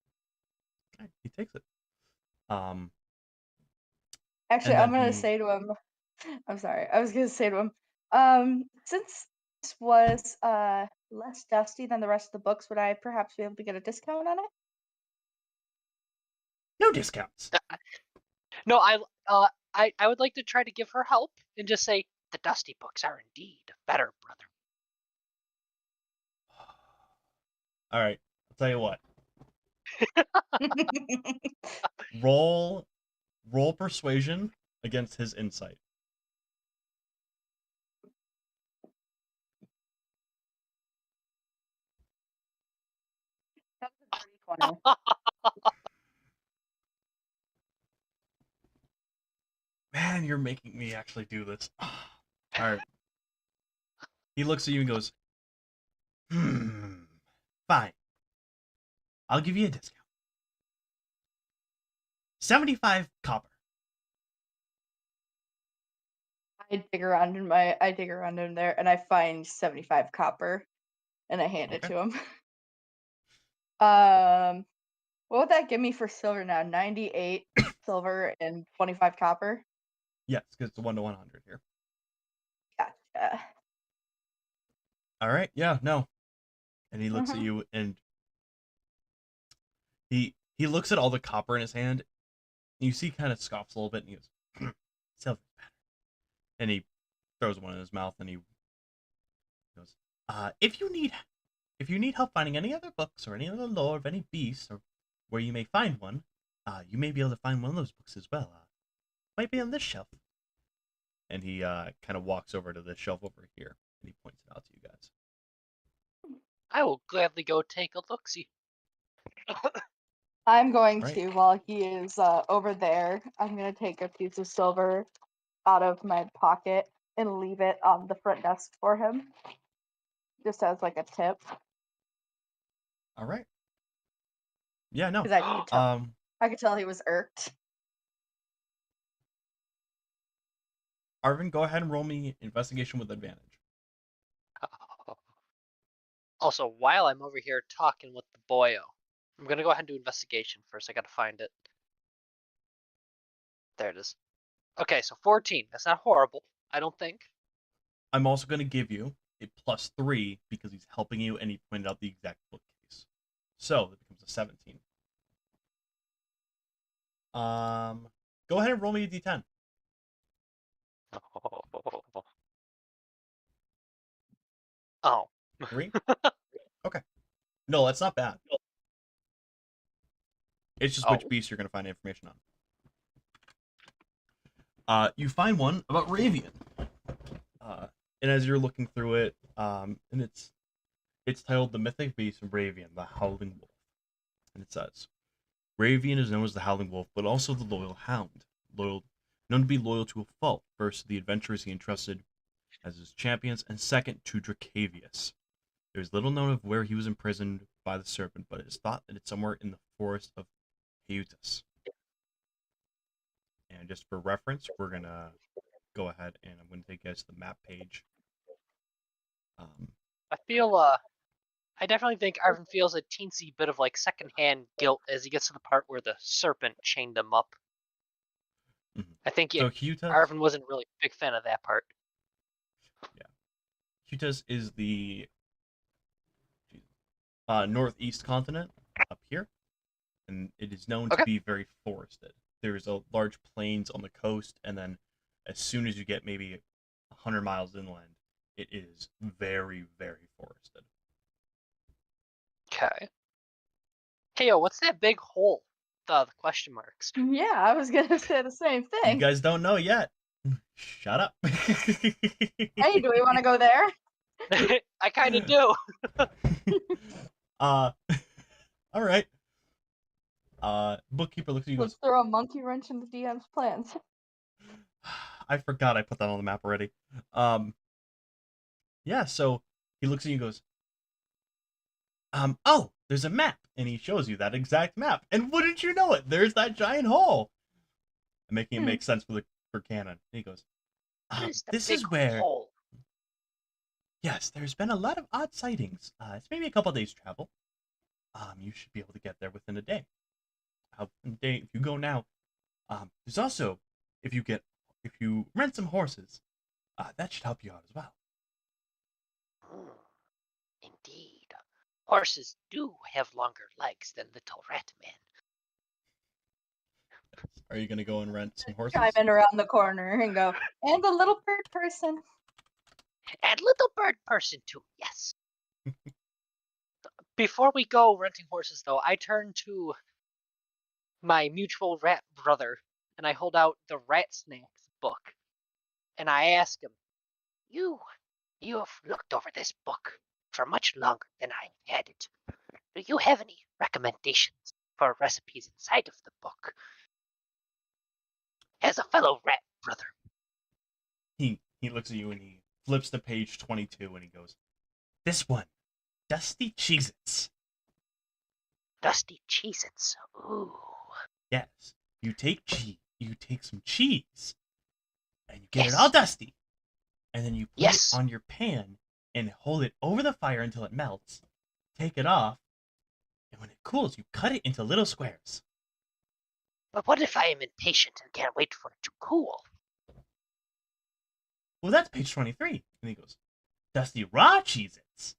Speaker 1: All right, he takes it. Um,
Speaker 3: Actually,
Speaker 1: and
Speaker 3: I'm
Speaker 1: then
Speaker 3: gonna
Speaker 1: he,
Speaker 3: say to him, I'm sorry, I was gonna say to him, since this was less dusty than the rest of the books, would I perhaps be able to get a discount on it?
Speaker 1: no discounts.
Speaker 2: No, I would like to try to give her help and just say the dusty books are indeed better, brother.
Speaker 1: All right, I'll tell you what. Roll persuasion against his insight.
Speaker 3: That was a dirty 20.
Speaker 1: Man, you're making me actually do this. All right. He looks at you and goes, fine. I'll give you a discount. 75 copper.
Speaker 3: I dig around in there and I find 75 copper and I hand it
Speaker 1: Okay.
Speaker 3: to him. What would that give me for silver now? 98 silver and 25 copper?
Speaker 1: Yes, because it's a 1 to 100 here.
Speaker 3: Gotcha.
Speaker 1: All right. Yeah, no. And he looks at
Speaker 3: Mhm.
Speaker 1: you and he looks at all the copper in his hand. And you see he kind of scoffs a little bit and he goes, silver's better. And he throws one in his mouth and he goes, if you need help finding any other books or any other lore of any beast or where you may find one, you may be able to find one of those books as well. Might be on this shelf. And he kind of walks over to this shelf over here and he points it out to you guys.
Speaker 2: I will gladly go take a look-see.
Speaker 3: I'm going
Speaker 1: Right.
Speaker 3: to, while he is over there, I'm going to take a piece of silver out of my pocket and leave it on the front desk for him. Just as like a tip.
Speaker 1: All right. Yeah, no.
Speaker 3: Because
Speaker 1: Um,
Speaker 3: I could tell he was irked.
Speaker 1: Arven, go ahead and roll me investigation with advantage.
Speaker 2: Also, while I'm over here talking with the boyo, I'm gonna go ahead and do investigation first. I gotta find it. There it is. Okay, so 14. That's not horrible, I don't think.
Speaker 1: I'm also going to give you a +3 because he's helping you and he pointed out the exact bookcase. So it becomes a 17. Go ahead and roll me a d10.
Speaker 2: Oh.
Speaker 1: 3? Okay. No, that's not bad. It's just which beast you're going to find information on. You find one about Ravian. And as you're looking through it, and it's titled The Mythic Beast of Ravian, the Howling Wolf. And it says, Ravian is known as the Howling Wolf, but also the Loyal Hound, known to be loyal to a fault, first to the adventurers he entrusted as his champions, and second to Dracavius. There is little known of where he was imprisoned by the Serpent, but it is thought that it's somewhere in the forest of Heutus. And just for reference, we're going to go ahead and I'm going to take you guys to the map page.
Speaker 2: I feel, I definitely think Arven feels a teensy bit of like secondhand guilt as he gets to the part where the serpent chained him up.
Speaker 1: Mm-hmm.
Speaker 2: I think
Speaker 1: So Heutus,
Speaker 2: Arven wasn't really a big fan of that part.
Speaker 1: yeah. Kutas is the northeast continent up here, and it is known to
Speaker 2: Okay.
Speaker 1: be very forested. There's a large plains on the coast, and then as soon as you get maybe 100 miles inland, it is very, very forested.
Speaker 2: Okay. Hey, yo, what's that big hole? The question marks.
Speaker 3: Yeah, I was gonna say the same
Speaker 1: You
Speaker 3: thing.
Speaker 1: guys don't know yet. Shut up.
Speaker 3: Hey, do we want to go there?
Speaker 2: I kind of do.
Speaker 1: All right. Bookkeeper looks at you and
Speaker 3: Let's
Speaker 1: goes,
Speaker 3: throw a monkey wrench in the DM's plans.
Speaker 1: I forgot I put that on the map already. Yeah, so he looks at you and goes, oh, there's a map. And he shows you that exact map. And wouldn't you know it? There's that giant hole. I'm making it make sense for canon. And he goes,
Speaker 2: What is the
Speaker 1: this
Speaker 2: big
Speaker 1: is where,
Speaker 2: hole?
Speaker 1: yes, there's been a lot of odd sightings. It's maybe a couple days travel. You should be able to get there within a day. If you go now, there's also, if you rent some horses, that should help you out as well.
Speaker 2: Indeed. Horses do have longer legs than little rat man.
Speaker 1: Are you gonna go and rent some horses?
Speaker 3: Chime in around the corner and go, and the little bird person.
Speaker 2: And little bird person too, yes. Before we go renting horses, though, I turn to my mutual rat brother and I hold out the Rat Snacks book. And I ask him, You have looked over this book for much longer than I had it. Do you have any recommendations for recipes inside of the book? As a fellow rat brother.
Speaker 1: He looks at you and he flips to page 22 and he goes, this one, Dusty Cheez-Its.
Speaker 2: Dusty Cheez-Its. Ooh.
Speaker 1: Yes, you take some cheese, and you get
Speaker 2: Yes.
Speaker 1: it all dusty, and then you put
Speaker 2: Yes.
Speaker 1: it on your pan and hold it over the fire until it melts. Take it off, and when it cools, you cut it into little squares.
Speaker 2: But what if I am impatient and can't wait for it to cool?
Speaker 1: Well, that's page 23. And he goes, Dusty Raw Cheez-Its.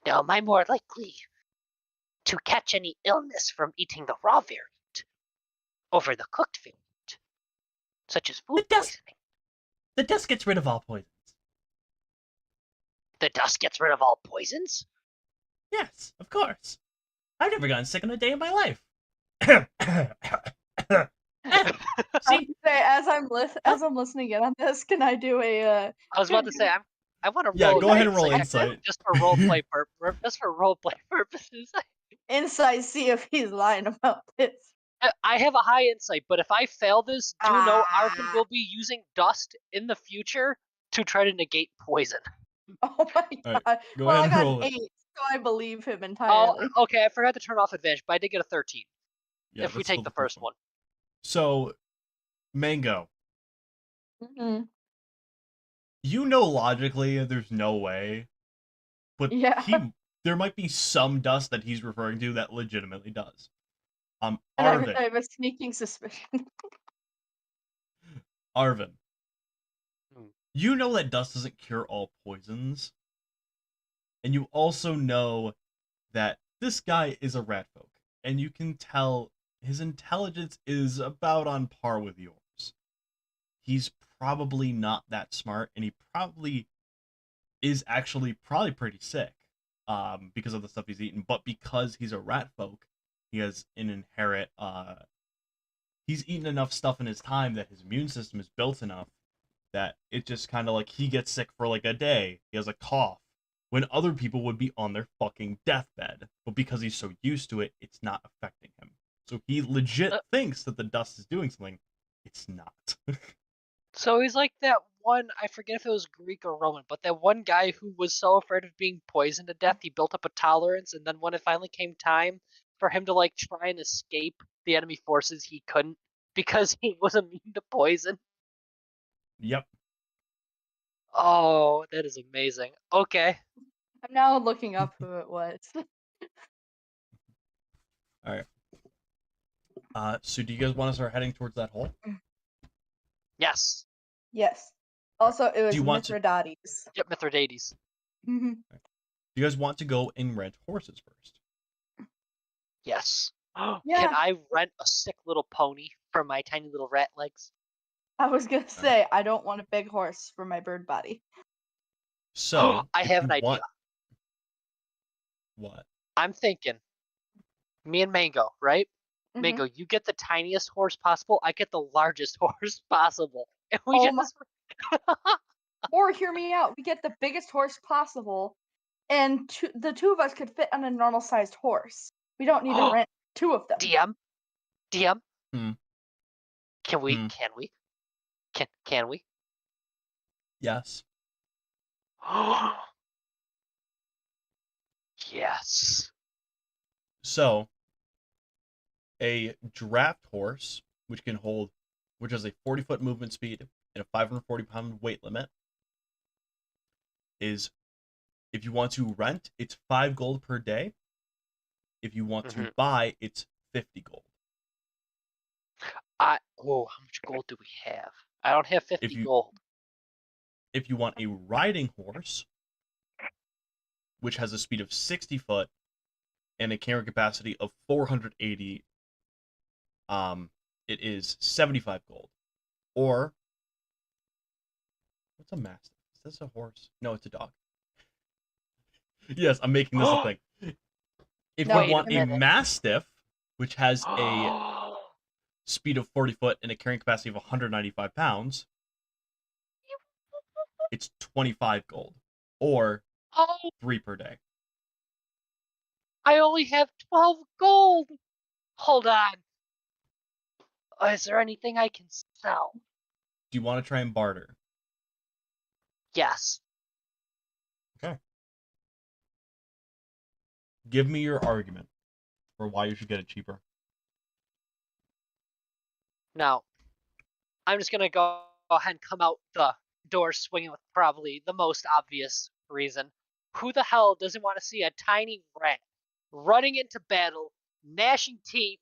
Speaker 2: Now, am I more likely to catch any illness from eating the raw variant over the cooked variant, such as food poisoning?
Speaker 1: The dust gets rid of all poisons.
Speaker 2: The dust gets rid of all poisons?
Speaker 1: Yes, of course. I've never gotten sick in a day in my life. See?
Speaker 3: As I'm listening in on this, can I do a?
Speaker 2: I was about to say I want to
Speaker 1: Yeah,
Speaker 2: roll.
Speaker 1: go ahead and roll insight.
Speaker 2: Just for roleplay purposes.
Speaker 3: Insight, see if he's lying about this.
Speaker 2: I have a high insight, but if I fail this, do know Arven
Speaker 3: Ah.
Speaker 2: will be using dust in the future to try to negate poison.
Speaker 3: Oh my
Speaker 1: All
Speaker 3: god.
Speaker 1: right, go
Speaker 3: Well, I
Speaker 1: ahead
Speaker 3: got
Speaker 1: and
Speaker 3: an
Speaker 1: roll it.
Speaker 3: 8, so I believe him
Speaker 2: Oh,
Speaker 3: entirely.
Speaker 2: okay. I forgot to turn off advantage, but I did get a 13.
Speaker 1: Yeah,
Speaker 2: if we
Speaker 1: that's still
Speaker 2: take the first one.
Speaker 1: So, Mango,
Speaker 3: Mm-hmm.
Speaker 1: you know logically there's no way, but
Speaker 3: Yeah.
Speaker 1: there might be some dust that he's referring to that legitimately does.
Speaker 3: And
Speaker 1: Arven,
Speaker 3: I have a sneaking suspicion.
Speaker 1: Arven,
Speaker 2: Hmm.
Speaker 1: you know that dust doesn't cure all poisons, and you also know that this guy is a rat folk, and you can tell his intelligence is about on par with yours. He's probably not that smart, and he probably is actually probably pretty sick because of the stuff he's eaten, but because he's a rat folk, he has an inherent he's eaten enough stuff in his time that his immune system is built enough that it just kind of like he gets sick for like a day, he has a cough, when other people would be on their fucking deathbed, but because he's so used to it, it's not affecting him. So he legit thinks that the dust is doing something. It's not.
Speaker 2: So he's like that one, I forget if it was Greek or Roman, but that one guy who was so afraid of being poisoned to death, he built up a tolerance, and then when it finally came time for him to like try and escape the enemy forces, he couldn't because he was immune to poison.
Speaker 1: Yep.
Speaker 2: Oh, that is amazing. Okay.
Speaker 3: I'm now looking up who it was.
Speaker 1: All right. So do you guys want to start heading towards that hole?
Speaker 2: Yes.
Speaker 3: Yes. Also, it was
Speaker 1: you want to-
Speaker 3: Mithridates.
Speaker 2: Yep, Mithridates.
Speaker 3: Mhm.
Speaker 1: Do you guys want to go and rent horses first?
Speaker 2: Yes. Can
Speaker 3: Yeah.
Speaker 2: I rent a sick little pony for my tiny little rat legs?
Speaker 3: I was gonna say I don't want a big horse for my bird body.
Speaker 1: So
Speaker 2: I
Speaker 1: if
Speaker 2: have
Speaker 1: you
Speaker 2: an idea.
Speaker 1: want- What?
Speaker 2: I'm thinking, me and Mango, right?
Speaker 3: Mhm.
Speaker 2: Mango, you get the tiniest horse possible. I get the largest horse possible, and we
Speaker 3: Oh my-
Speaker 2: just.
Speaker 3: Or hear me out. We get the biggest horse possible, and the two of us could fit on a normal sized horse. We don't need to rent two of them.
Speaker 2: DM.
Speaker 1: Hmm.
Speaker 2: Can we?
Speaker 1: Hmm.
Speaker 2: Can we? Can we?
Speaker 1: Yes.
Speaker 2: Yes.
Speaker 1: So a draft horse, which has a 40-foot movement speed and a 540-pound weight limit, is, if you want to rent, it's 5 gold per day. If you want to buy, it's 50 gold.
Speaker 2: How much gold do we have? I don't have 50 gold.
Speaker 1: If you want a riding horse, which has a speed of 60 foot and a carrying capacity of 480, it is 75 gold. Or, what's a mastiff? Is this a horse? No, it's a dog. Yes, I'm making this a thing. If
Speaker 3: No,
Speaker 1: you want
Speaker 3: wait a
Speaker 1: a
Speaker 3: minute.
Speaker 1: mastiff, which has a speed of 40 foot and a carrying capacity of 195 pounds, it's 25 gold. Or 3 per day.
Speaker 2: I only have 12 gold. Hold on. Is there anything I can sell?
Speaker 1: Do you want to try and barter?
Speaker 2: Yes.
Speaker 1: Okay. Give me your argument for why you should get it cheaper.
Speaker 2: Now, I'm just gonna go ahead and come out the door swinging with probably the most obvious reason. Who the hell doesn't want to see a tiny rat running into battle, gnashing teeth,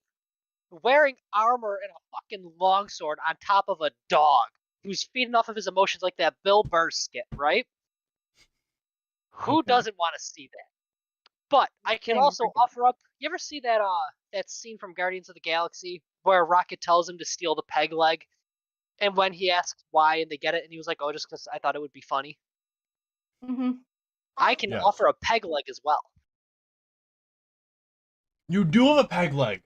Speaker 2: wearing armor and a fucking longsword on top of a dog who's feeding off of his emotions like that Bill Burr skit, right? Who
Speaker 1: Okay.
Speaker 2: doesn't want to see that? But I can
Speaker 3: Same
Speaker 2: also
Speaker 3: freaking-
Speaker 2: offer up. You ever see that that scene from Guardians of the Galaxy where Rocket tells him to steal the peg leg, and when he asks why and they get it, and he was like, "Oh, just because I thought it would be funny."
Speaker 3: Mhm.
Speaker 2: I can
Speaker 1: Yes.
Speaker 2: offer a peg leg as well.
Speaker 1: You do have a peg leg.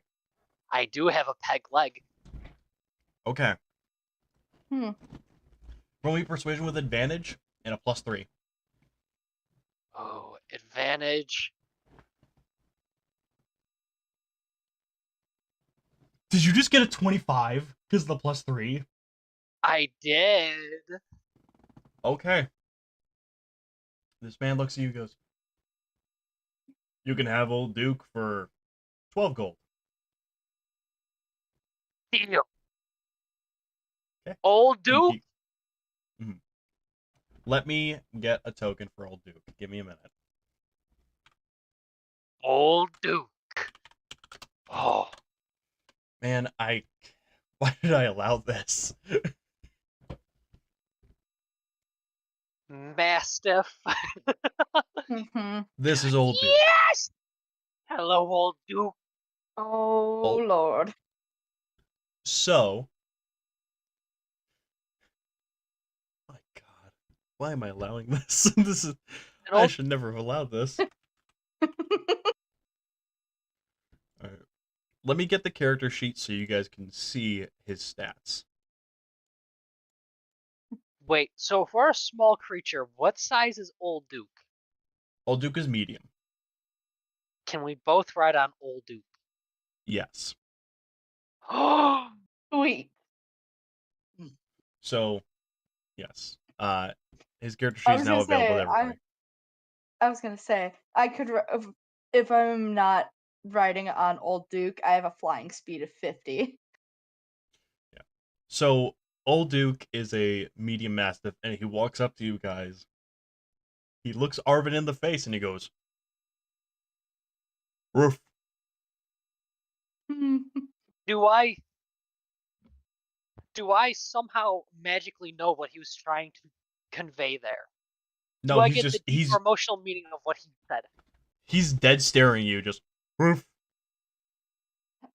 Speaker 2: I do have a peg leg.
Speaker 1: Okay.
Speaker 3: Hmm.
Speaker 1: Roll me persuasion with advantage and a +3.
Speaker 2: Oh, advantage.
Speaker 1: Did you just get a 25 because of the +3?
Speaker 2: I did.
Speaker 1: Okay. This man looks at you and goes, "You can have old Duke for 12 gold.
Speaker 2: Deal.
Speaker 1: Okay.
Speaker 2: Old Duke.
Speaker 1: Mhm. Let me get a token for old Duke. Give me a minute.
Speaker 2: Old Duke. Oh,
Speaker 1: Man, why did I allow this?
Speaker 2: Mastiff.
Speaker 3: Mhm.
Speaker 1: This is old Duke.
Speaker 2: Yes. Hello, old Duke.
Speaker 3: Oh Lord.
Speaker 1: So, my God, why am I allowing this? I should never have allowed this. All right. Let me get the character sheet so you guys can see his stats.
Speaker 2: Wait, so if we're a small creature, what size is Old Duke?
Speaker 1: Old Duke is medium.
Speaker 2: Can we both ride on Old Duke?
Speaker 1: Yes.
Speaker 3: Sweet.
Speaker 1: So, yes. His character
Speaker 3: I
Speaker 1: sheet is
Speaker 3: was
Speaker 1: now
Speaker 3: gonna
Speaker 1: available
Speaker 3: say,
Speaker 1: to everybody.
Speaker 3: I was gonna say I could if I'm not riding on Old Duke, I have a flying speed of 50.
Speaker 1: So, Old Duke is a medium mastiff, and he walks up to you guys. He looks Arven in the face, and he goes, "Roof."
Speaker 2: Do I somehow magically know what he was trying to convey there?
Speaker 1: No,
Speaker 2: Do I
Speaker 1: he's
Speaker 2: get
Speaker 1: just
Speaker 2: the deeper emotional meaning of what he said?
Speaker 1: he's dead staring at you, just roof.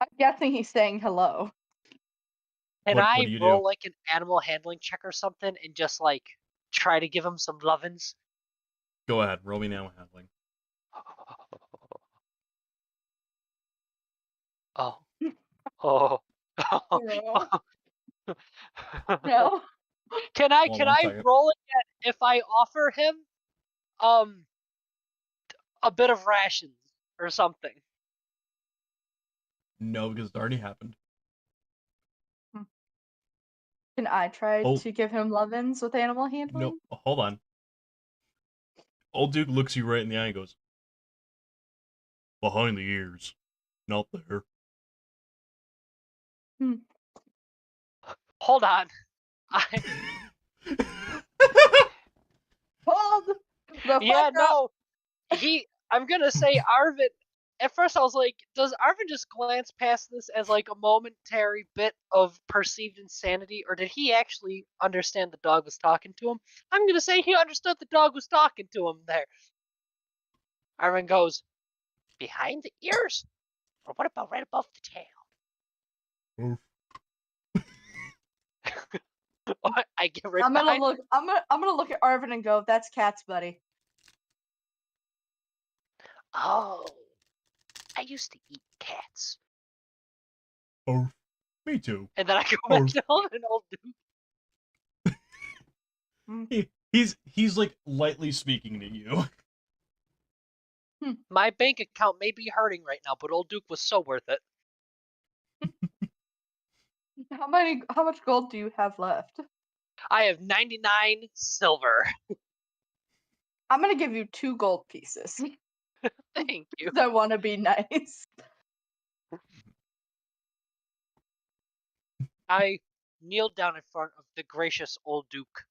Speaker 3: I'm guessing he's saying hello.
Speaker 2: Can
Speaker 1: What
Speaker 2: I
Speaker 1: do you
Speaker 2: roll
Speaker 1: do?
Speaker 2: like an animal handling check or something and just like try to give him some lovin's?
Speaker 1: Go ahead, roll me now handling.
Speaker 2: Oh. Oh.
Speaker 3: No. No.
Speaker 2: Can I
Speaker 1: Hold on one second.
Speaker 2: roll it if I offer him a bit of rations or something?
Speaker 1: No, because it already happened.
Speaker 3: Can I try
Speaker 1: Oh.
Speaker 3: to give him lovin's with animal handling?
Speaker 1: No, hold on. Old Duke looks you right in the eye and goes, behind the ears, not there.
Speaker 2: Hold on.
Speaker 3: Hold the
Speaker 2: Yeah,
Speaker 3: fuck up.
Speaker 2: no. I'm gonna say Arven. At first I was like, does Arven just glance past this as like a momentary bit of perceived insanity, or did he actually understand the dog was talking to him? I'm gonna say he understood the dog was talking to him there. Arven goes, behind the ears? Or what about right above the tail? I get right
Speaker 3: I'm gonna
Speaker 2: behind.
Speaker 3: look. I'm gonna look at Arven and go, "That's Cat's buddy."
Speaker 2: Oh, I used to eat cats.
Speaker 1: Oh, me too.
Speaker 2: And then I go back to an old dude.
Speaker 1: He's like lightly speaking to you.
Speaker 2: My bank account may be hurting right now, but old Duke was so worth it.
Speaker 3: How much gold do you have left?
Speaker 2: I have 99 silver.
Speaker 3: I'm gonna give you 2 gold pieces.
Speaker 2: Thank you.
Speaker 3: I want to be nice.
Speaker 2: I kneel down in front of the gracious old Duke.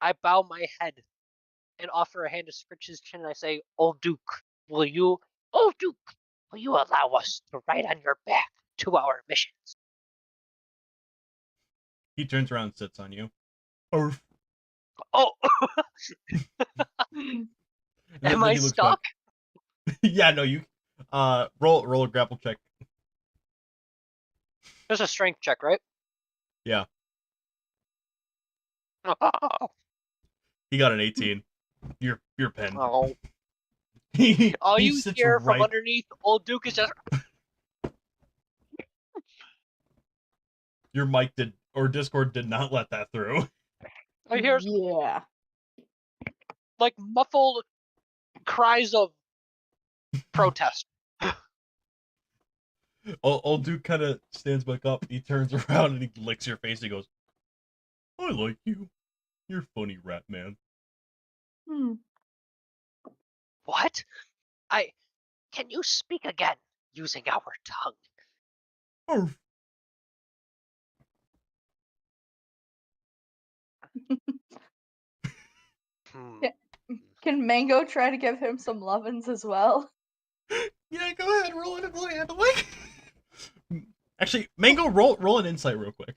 Speaker 2: I bow my head and offer a hand to scratch his chin, and I say, Old Duke, will you allow us to ride on your back to our missions?
Speaker 1: He turns around and sits on you. Arf.
Speaker 2: Oh, am I stuck?
Speaker 1: Yeah, no, you roll a grapple check.
Speaker 2: There's a strength check, right?
Speaker 1: Yeah.
Speaker 2: Oh.
Speaker 1: He got an 18. You're pinned.
Speaker 2: Oh.
Speaker 1: He
Speaker 2: All you
Speaker 1: sits
Speaker 2: hear
Speaker 1: right...
Speaker 2: from underneath old Duke is just
Speaker 1: Your mic Discord did not let that through.
Speaker 2: I hear like muffled cries of protest.
Speaker 1: Old Duke kind of stands back up. He turns around and he licks your face. He goes, I like you. You're funny, rat man.
Speaker 2: What? Can you speak again using our tongue?
Speaker 1: Arf.
Speaker 3: Can Mango try to give him some lovin's as well?
Speaker 1: Yeah, go ahead. Roll it and handling. Actually, Mango, roll an insight real quick.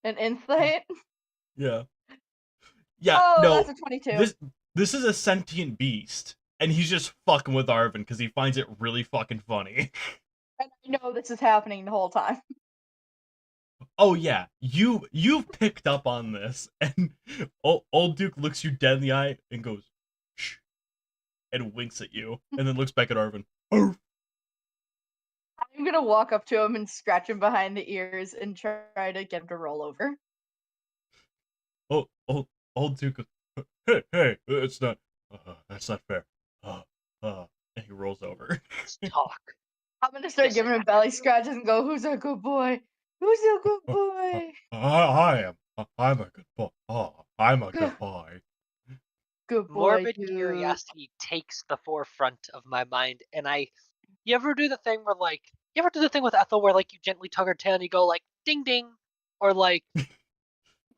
Speaker 3: An insight?
Speaker 1: Yeah. Yeah,
Speaker 3: oh,
Speaker 1: no.
Speaker 3: That's a 22.
Speaker 1: This is a sentient beast, and he's just fucking with Arven because he finds it really fucking funny.
Speaker 3: And I know this is happening the whole time.
Speaker 1: Oh yeah, you've picked up on this, and old Duke looks you dead in the eye and goes, shh, and winks at you, and then looks back at Arven. Arf.
Speaker 3: I'm gonna walk up to him and scratch him behind the ears and try to get him to roll over.
Speaker 1: Oh, old Duke, hey, it's not, that's not fair. And he rolls over.
Speaker 2: Talk.
Speaker 3: I'm gonna start giving him belly scratches and go, "Who's a good boy? Who's a good boy?"
Speaker 1: I am. I'm a good boy. Oh, I'm a good boy.
Speaker 3: Good boy.
Speaker 2: Morbid
Speaker 3: dude.
Speaker 2: curiosity takes the forefront of my mind, and you ever do the thing with Ethel where like you gently tug her tail and you go like ding ding, or like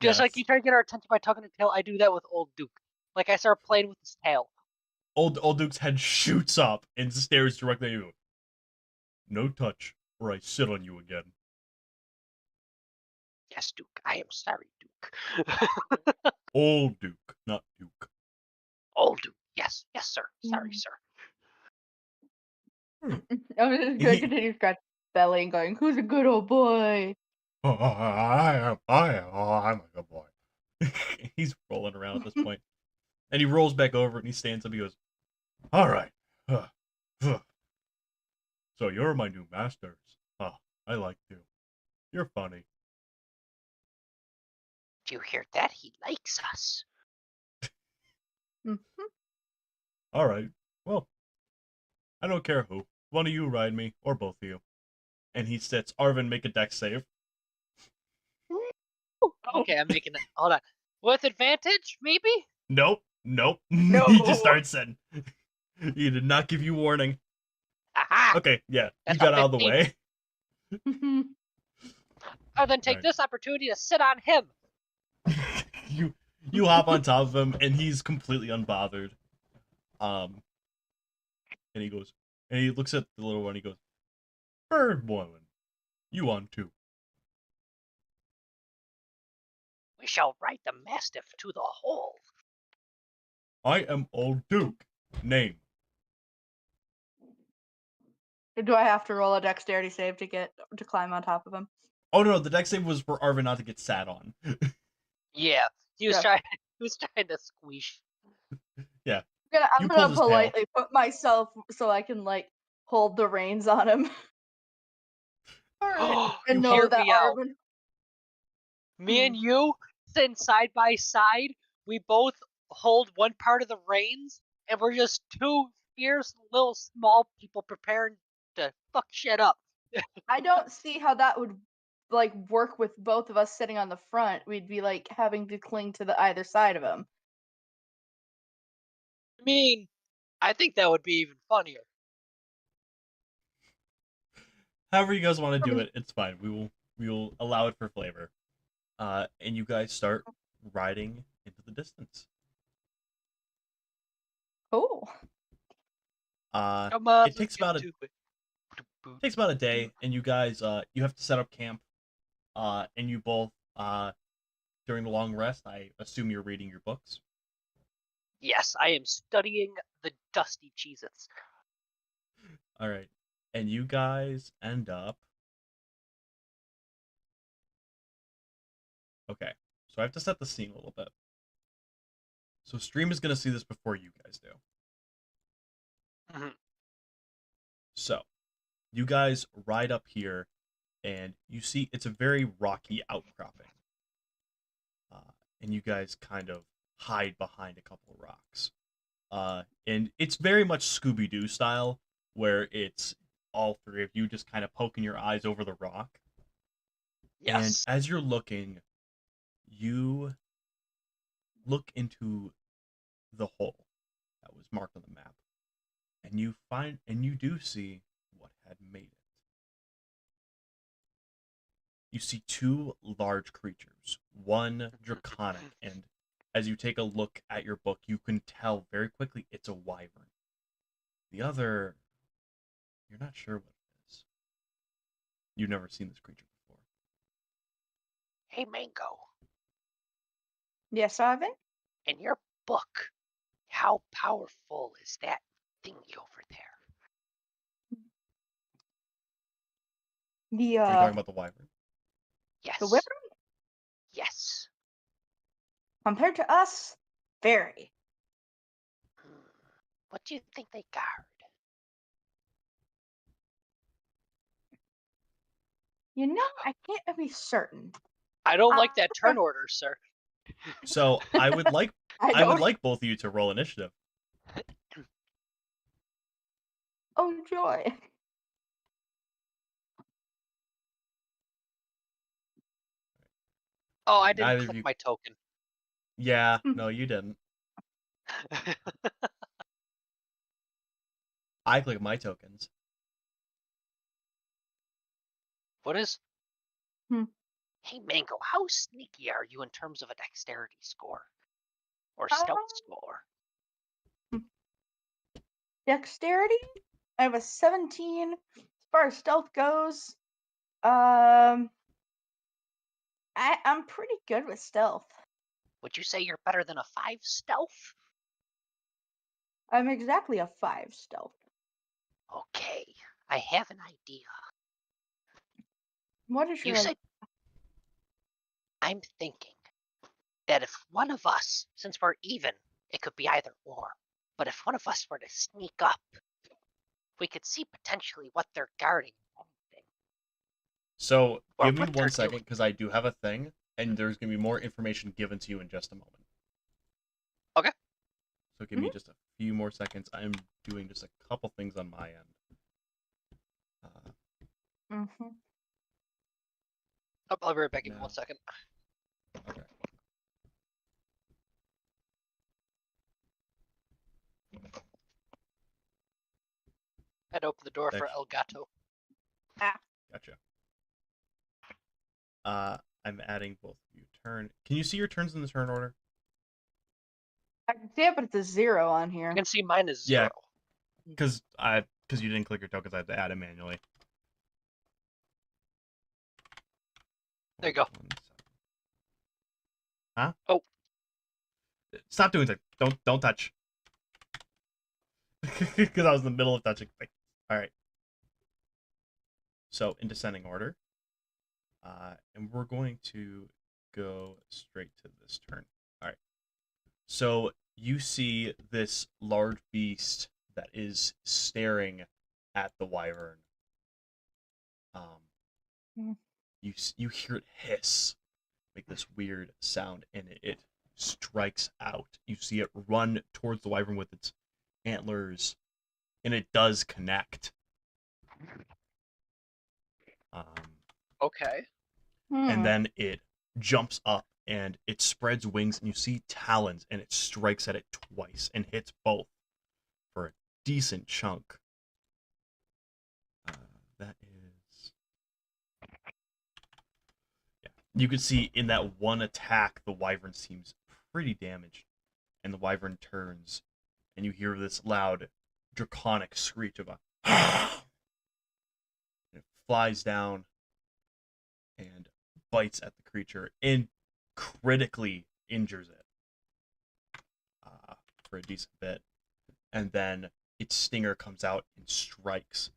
Speaker 2: just like you try to get her attention by tugging her tail? I do that with old Duke. Like I start playing with his tail.
Speaker 1: Old Duke's head shoots up and stares directly at you. No touch, or I sit on you again.
Speaker 2: Yes, Duke. I am sorry, Duke.
Speaker 1: Old Duke, not Duke.
Speaker 2: Old Duke. Yes, yes, sir. Sorry,
Speaker 3: Mhm.
Speaker 2: sir.
Speaker 3: I'm just going to
Speaker 1: He-
Speaker 3: continue scratching his belly and going, "Who's a good old boy?"
Speaker 1: I'm a good boy. He's rolling around at this point. And he rolls back over and he stands up. He goes, all right. So you're my new masters. I like you. You're funny.
Speaker 2: Do you hear that? He likes us.
Speaker 3: Mhm.
Speaker 1: All right. Well, I don't care who. One of you ride me, or both of you. And he sits. Arven, make a dex save.
Speaker 2: Okay, I'm making it. Hold on. With advantage, maybe?
Speaker 1: Nope. Nope.
Speaker 3: No.
Speaker 1: He just starts sitting. He did not give you warning.
Speaker 2: Aha!
Speaker 1: Okay, yeah. You
Speaker 2: That's
Speaker 1: got
Speaker 2: a
Speaker 1: out of the
Speaker 2: 15.
Speaker 1: way.
Speaker 2: I'll then take
Speaker 1: Alright.
Speaker 2: this opportunity to sit on him.
Speaker 1: you hop on top of him and he's completely unbothered. And he goes, and he looks at the little one. He goes, "Bird boiling, you on too?"
Speaker 2: We shall ride the mastiff to the hole.
Speaker 1: I am Old Duke. Name.
Speaker 3: Do I have to roll a dexterity save to climb on top of him?
Speaker 1: Oh no, the dex save was for Arven not to get sat on.
Speaker 2: Yeah, he was
Speaker 3: Yeah.
Speaker 2: trying. He was trying to squeeze.
Speaker 1: Yeah.
Speaker 3: I'm
Speaker 1: You
Speaker 3: gonna
Speaker 1: pulled his tail.
Speaker 3: politely put myself so I can like hold the reins on him
Speaker 1: All right.
Speaker 3: and
Speaker 2: You
Speaker 3: know
Speaker 2: hear
Speaker 3: that
Speaker 2: me out.
Speaker 3: Arven.
Speaker 2: Me and you sitting side by side. We both hold one part of the reins, and we're just two fierce little small people preparing to fuck shit up.
Speaker 3: I don't see how that would like work with both of us sitting on the front. We'd be like having to cling to the either side of him.
Speaker 2: I mean, I think that would be even funnier.
Speaker 1: However you guys want to do it, it's fine. We will allow it for flavor. And you guys start riding into the distance.
Speaker 3: Cool.
Speaker 2: Come on,
Speaker 1: It takes
Speaker 2: let's get
Speaker 1: about a
Speaker 2: to it.
Speaker 1: takes about a day, and you guys you have to set up camp. And you both during the long rest, I assume you're reading your books.
Speaker 2: Yes, I am studying the dusty Cheez-Its.
Speaker 1: All right, and you guys end up. Okay, so I have to set the scene a little bit. So stream is gonna see this before you guys do.
Speaker 2: Mhm.
Speaker 1: So, you guys ride up here, and you see it's a very rocky outcropping. And you guys kind of hide behind a couple of rocks. And it's very much Scooby-Doo style, where it's all three of you just kind of poking your eyes over the rock.
Speaker 2: Yes.
Speaker 1: And as you're looking, you look into the hole that was marked on the map. And you do see what had made it. You see two large creatures, one draconic, and as you take a look at your book, you can tell very quickly it's a wyvern. The other, you're not sure what it is. You've never seen this creature before.
Speaker 2: Hey, Mango,
Speaker 3: Yes, Arven?
Speaker 2: in your book, how powerful is that thingy over there?
Speaker 3: The
Speaker 1: Are you talking about the wyvern?
Speaker 2: Yes.
Speaker 3: the wyvern
Speaker 2: Yes.
Speaker 3: compared to us, very.
Speaker 2: What do you think they guard?
Speaker 3: You know, I can't be certain.
Speaker 2: I don't like
Speaker 3: Uh,
Speaker 2: that turn order, sir.
Speaker 1: So I would like
Speaker 3: I
Speaker 1: I would
Speaker 3: don't.
Speaker 1: like both of you to roll initiative.
Speaker 3: Oh joy.
Speaker 2: Oh, I didn't
Speaker 1: Neither of
Speaker 2: click
Speaker 1: you.
Speaker 2: my token.
Speaker 1: Yeah, no, you didn't. I click my tokens.
Speaker 2: What is?
Speaker 3: Hmm.
Speaker 2: Hey, Mango, how sneaky are you in terms of a dexterity score? Or
Speaker 3: Um,
Speaker 2: stealth score?
Speaker 3: Dexterity? I have a 17. As far as stealth goes, um, I'm pretty good with stealth.
Speaker 2: Would you say you're better than a 5 stealth?
Speaker 3: I'm exactly a 5 stealth.
Speaker 2: Okay, I have an idea.
Speaker 3: What is
Speaker 2: You
Speaker 3: your
Speaker 2: said I'm thinking that if one of us, since we're even, it could be either or. But if one of us were to sneak up, we could see potentially what they're guarding.
Speaker 1: So
Speaker 2: Or
Speaker 1: give me
Speaker 2: what they're
Speaker 1: 1 second
Speaker 2: doing.
Speaker 1: because I do have a thing, and there's gonna be more information given to you in just a moment.
Speaker 2: Okay.
Speaker 1: So give me just a few more seconds. I'm doing just a couple things on my end.
Speaker 3: Mm-hmm.
Speaker 2: I'll be right back in
Speaker 1: No.
Speaker 2: 1 second.
Speaker 1: Okay.
Speaker 2: I'd open the door for
Speaker 1: Thanks.
Speaker 2: El Gato.
Speaker 1: Gotcha. I'm adding both of you. Turn. Can you see your turns in the turn order?
Speaker 3: I can see it, but it's a 0 on here.
Speaker 2: You can see mine is
Speaker 1: Yeah.
Speaker 2: 0.
Speaker 1: Because you didn't click your tokens, I had to add it manually.
Speaker 2: There you go.
Speaker 1: 1 second. Huh?
Speaker 2: Oh.
Speaker 1: Stop doing that. Don't touch. Because I was in the middle of touching things. Alright. So, in descending order. And we're going to go straight to this turn. Alright. So, you see this large beast that is staring at the wyvern. You hear it hiss, make this weird sound, and it strikes out. You see it run towards the wyvern with its antlers, and it does connect.
Speaker 2: Okay.
Speaker 1: And then it jumps up and it spreads wings, and you see talons, and it strikes at it twice and hits both for a decent chunk. That is... Yeah. You can see in that one attack, the wyvern seems pretty damaged, and the wyvern turns, and you hear this loud, draconic screech of a... It flies down and bites at the creature and critically injures it for a decent bit. And then its stinger comes out and strikes.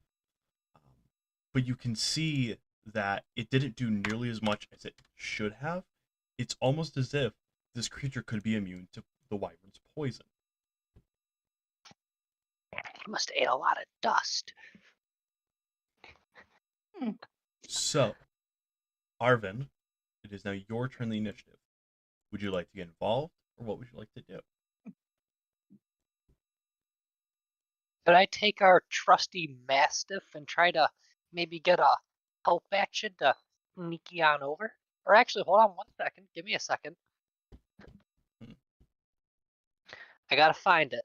Speaker 1: But you can see that it didn't do nearly as much as it should have. It's almost as if this creature could be immune to the wyvern's poison.
Speaker 2: He must have ate a lot of dust.
Speaker 1: So, Arven, it is now your turn in the initiative. Would you like to get involved, or what would you like to do?
Speaker 2: Could I take our trusty Mastiff and try to maybe get a help action to sneak on over? Or actually, hold on 1 second. Give me a second. I gotta find it.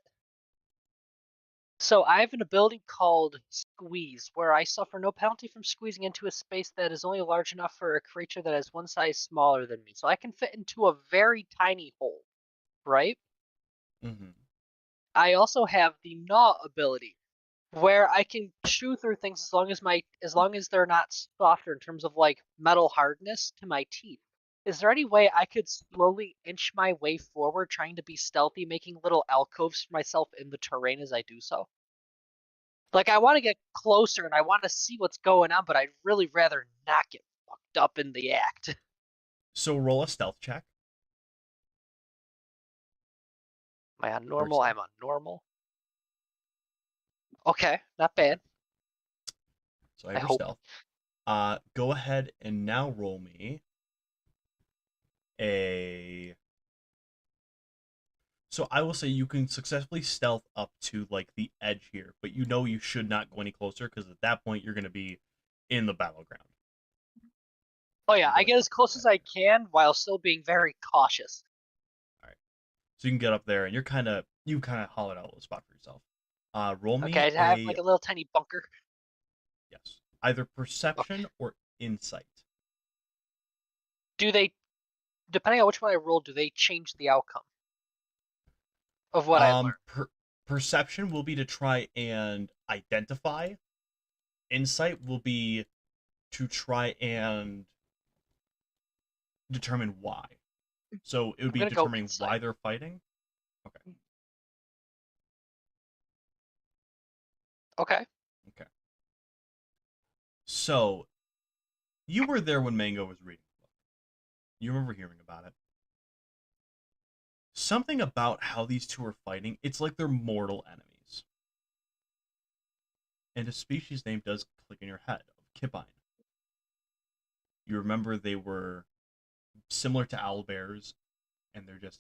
Speaker 2: So I have an ability called Squeeze, where I suffer no penalty from squeezing into a space that is only large enough for a creature that is one size smaller than me. So I can fit into a very tiny hole, right?
Speaker 1: Mm-hmm.
Speaker 2: I also have the Gnaw ability, where I can chew through things as long as they're not softer in terms of like metal hardness to my teeth. Is there any way I could slowly inch my way forward, trying to be stealthy, making little alcoves for myself in the terrain as I do so? Like, I want to get closer and I want to see what's going on, but I'd really rather not get fucked up in the act.
Speaker 1: So roll a stealth check.
Speaker 2: Am I on normal? I'm on normal. Okay, not bad.
Speaker 1: So I have
Speaker 2: I
Speaker 1: your
Speaker 2: hope.
Speaker 1: stealth. Go ahead and now roll me a... So I will say you can successfully stealth up to like the edge here, but you know you should not go any closer because at that point you're going to be in the battleground.
Speaker 2: Oh yeah, I get as close as I can while still being very cautious.
Speaker 1: All right. So you can get up there and you kind of hollowed out a little spot for yourself. Roll me
Speaker 2: Okay, I have like a little tiny bunker.
Speaker 1: Yes. Either perception or insight.
Speaker 2: Do they, depending on which one I roll, do they change the outcome of what I learned?
Speaker 1: Perception will be to try and identify. Insight will be to try and determine why. So it would be
Speaker 2: gonna go
Speaker 1: determining why
Speaker 2: insight.
Speaker 1: they're fighting. Okay.
Speaker 2: Okay.
Speaker 1: Okay. So you were there when Mango was reading the book. You remember hearing about it. Something about how these two are fighting, it's like they're mortal enemies. And a species name does click in your head of Kipine. You remember they were similar to owlbears, and they're just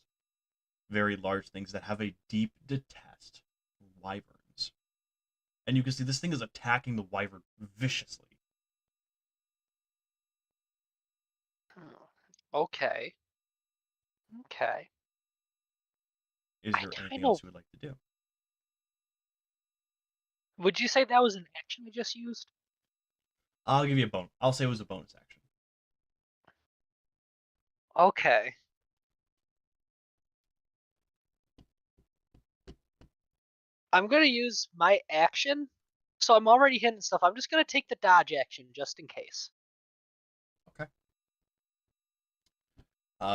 Speaker 1: very large things that have a deep detest for wyverns. And you can see this thing is attacking the wyvern viciously.
Speaker 2: Okay. Okay.
Speaker 1: Is
Speaker 2: I
Speaker 1: there anything
Speaker 2: kind
Speaker 1: else
Speaker 2: of.
Speaker 1: you would like to do?
Speaker 2: Would you say that was an action I just used?
Speaker 1: I'll give you a bonus. I'll say it was a bonus action.
Speaker 2: Okay. I'm gonna use my action. So I'm already hitting stuff. I'm just gonna take the dodge action just in case.
Speaker 1: Okay.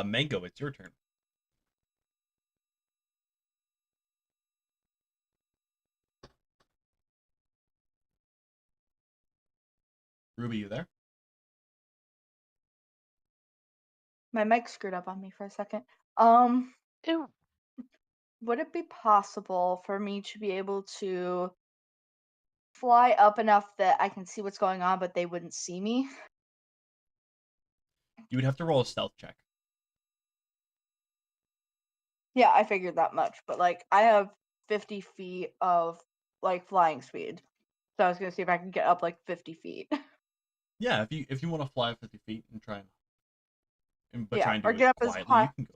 Speaker 1: Mango, it's your turn. Ruby, you there?
Speaker 3: My mic screwed up on me for a second.
Speaker 2: Ew.
Speaker 3: Would it be possible for me to be able to fly up enough that I can see what's going on, but they wouldn't see me?
Speaker 1: You would have to roll a stealth check.
Speaker 3: Yeah, I figured that much, but like I have 50 feet of like flying speed. So I was gonna see if I can get up like 50 feet.
Speaker 1: Yeah, if you want to fly 50 feet and try but
Speaker 3: Yeah,
Speaker 1: try and
Speaker 3: or
Speaker 1: do it
Speaker 3: get up as
Speaker 1: quietly,
Speaker 3: high.
Speaker 1: you can go.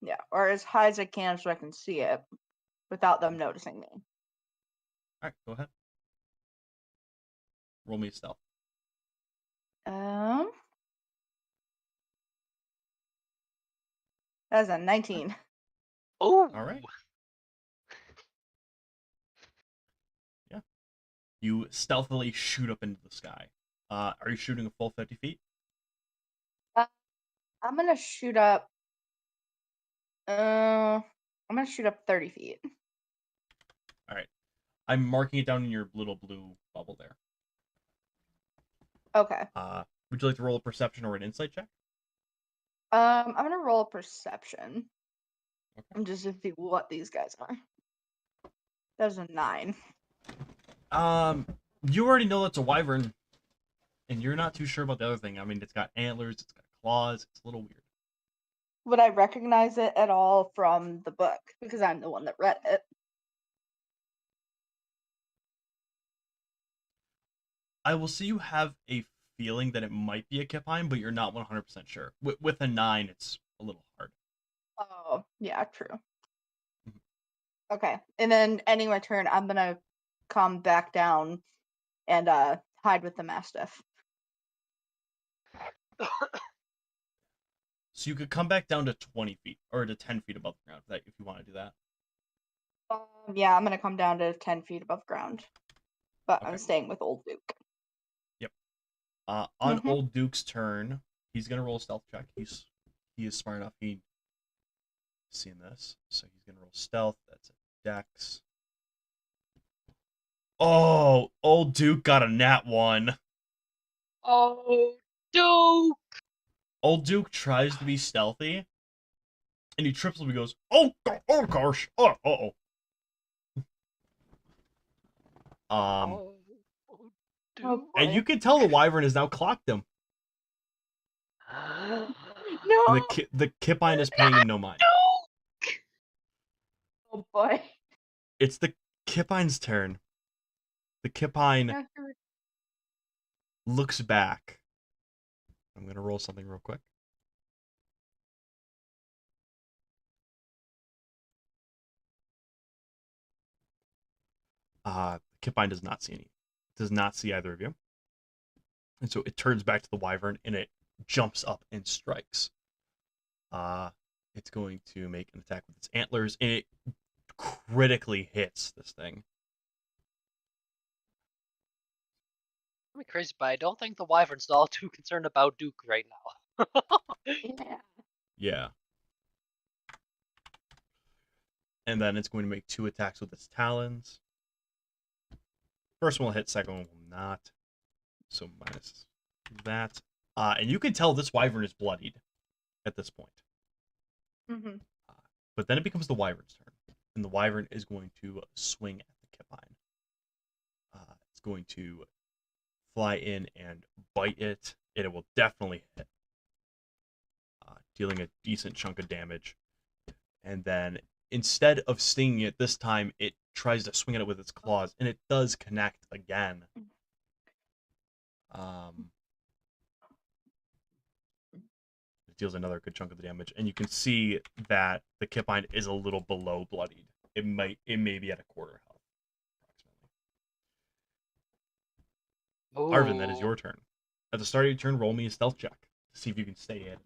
Speaker 3: Yeah, or as high as I can so I can see it without them noticing me.
Speaker 1: All right, go ahead. Roll me a stealth.
Speaker 3: Um, that's a 19.
Speaker 2: Oh.
Speaker 1: All right. Yeah. You stealthily shoot up into the sky. Are you shooting a full 50 feet?
Speaker 3: I'm gonna shoot up. I'm gonna shoot up 30 feet.
Speaker 1: All right. I'm marking it down in your little blue bubble there.
Speaker 3: Okay.
Speaker 1: Would you like to roll a perception or an insight check?
Speaker 3: I'm gonna roll a perception.
Speaker 1: Okay.
Speaker 3: I'm just to see what these guys are. That's a 9.
Speaker 1: You already know that's a wyvern, and you're not too sure about the other thing. I mean, it's got antlers, it's got claws. It's a little weird.
Speaker 3: Would I recognize it at all from the book? Because I'm the one that read it.
Speaker 1: I will see you have a feeling that it might be a Kipine, but you're not 100% sure. With a 9, it's a little hard.
Speaker 3: Oh, yeah, true.
Speaker 1: Mhm.
Speaker 3: Okay. And then ending my turn, I'm gonna come back down and hide with the Mastiff.
Speaker 1: So you could come back down to 20 feet, or to 10 feet above the ground if you want to do that.
Speaker 3: Yeah, I'm gonna come down to 10 feet above ground. But I'm
Speaker 1: Okay.
Speaker 3: staying with Old Duke.
Speaker 1: Yep. On Old Duke's turn, he's gonna roll a stealth check. He is smart enough. He's seen this, so he's gonna roll stealth. That's a dex. Oh, Old Duke got a nat 1.
Speaker 2: Oh, Duke.
Speaker 1: Old Duke tries to be stealthy, and he trips up and goes, "Oh, oh gosh, oh."
Speaker 2: Oh, Duke.
Speaker 1: And you
Speaker 3: boy.
Speaker 1: can tell the wyvern has now clocked him,
Speaker 3: No!
Speaker 1: and the Kipine is paying him no mind.
Speaker 2: Duke.
Speaker 3: Oh boy.
Speaker 1: It's the Kipine's turn. The Kipine looks back. I'm gonna roll something real quick. Kipine does not see either of you, and so it turns back to the wyvern and it jumps up and strikes. It's going to make an attack with its antlers, and it critically hits this thing.
Speaker 2: I'm crazy, but I don't think the wyvern's all too concerned about Duke right now.
Speaker 3: Yeah.
Speaker 1: Yeah. And then it's going to make 2 attacks with its talons. First one will hit, second one will not. So minus that. And you can tell this wyvern is bloodied at this point.
Speaker 3: Mm-hmm.
Speaker 1: But then it becomes the wyvern's turn. And the wyvern is going to swing at the Kipine. It's going to fly in and bite it. And it will definitely hit. Dealing a decent chunk of damage. And then instead of stinging it this time, it tries to swing at it with its claws. And it does connect again. It deals another good chunk of the damage. And you can see that the Kipine is a little below bloodied. It may be at a quarter health, approximately. Arven, that is your turn. At the start of your turn, roll me a stealth check to see if you can stay hidden.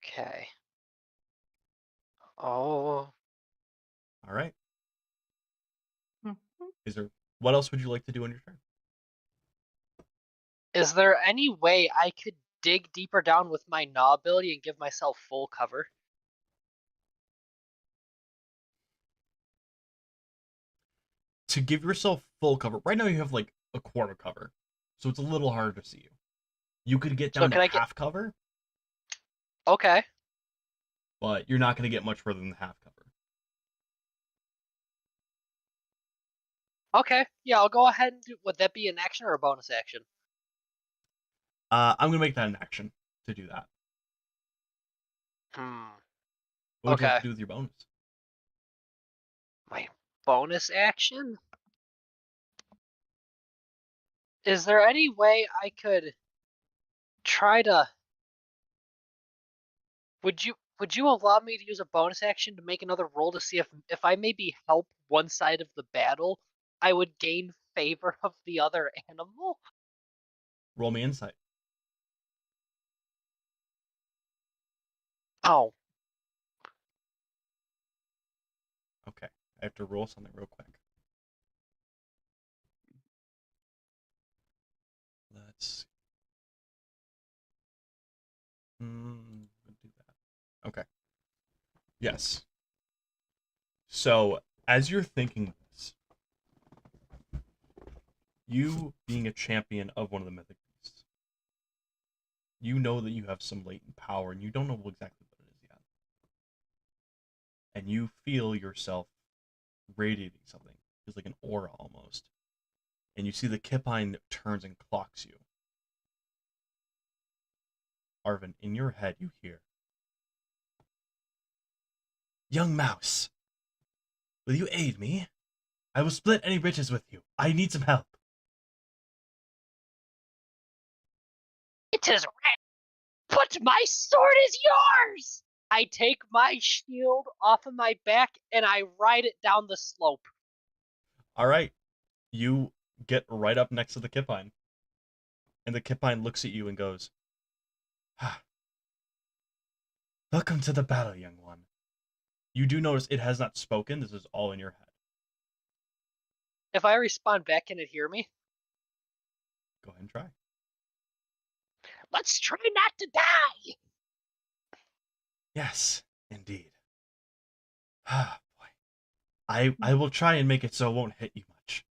Speaker 2: Okay. Oh.
Speaker 1: All right.
Speaker 3: Mm-hmm.
Speaker 1: What else would you like to do on your turn?
Speaker 2: Is there any way I could dig deeper down with my gnaw ability and give myself full cover?
Speaker 1: To give yourself full cover, right now you have like a quarter cover, so it's a little harder to see you. You could get down to half cover.
Speaker 2: Okay.
Speaker 1: But you're not going to get much further than half cover.
Speaker 2: Okay. Yeah, I'll go ahead and do. Would that be an action or a bonus action?
Speaker 1: I'm going to make that an action to do that. What would you like to do with your bonus?
Speaker 2: My bonus action? Is there any way I could try to... Would you allow me to use a bonus action to make another roll to see if I maybe help one side of the battle, I would gain favor of the other animal?
Speaker 1: Roll me insight.
Speaker 2: Oh.
Speaker 1: Okay. I have to roll something real quick. Let's see. Do that. Okay. Yes. So, as you're thinking this, you being a champion of one of the mythic beasts, you know that you have some latent power, and you don't know exactly what it is yet. And you feel yourself radiating something. It's like an aura almost. And you see the Kipine turns and clocks you. Arven, in your head you hear, "Young mouse, will you aid me? I will split any riches with you. I need some help."
Speaker 2: It is red, but my sword is yours! I take my shield off of my back and I ride it down the slope.
Speaker 1: All right. You get right up next to the Kipine. And the Kipine looks at you and goes, "Welcome to the battle, young one." You do notice it has not spoken. This is all in your head.
Speaker 2: If I respond back, can it hear me?
Speaker 1: Go ahead and try.
Speaker 2: Let's try not to die!
Speaker 1: Yes, indeed. Boy. I will try and make it so it won't hit you much.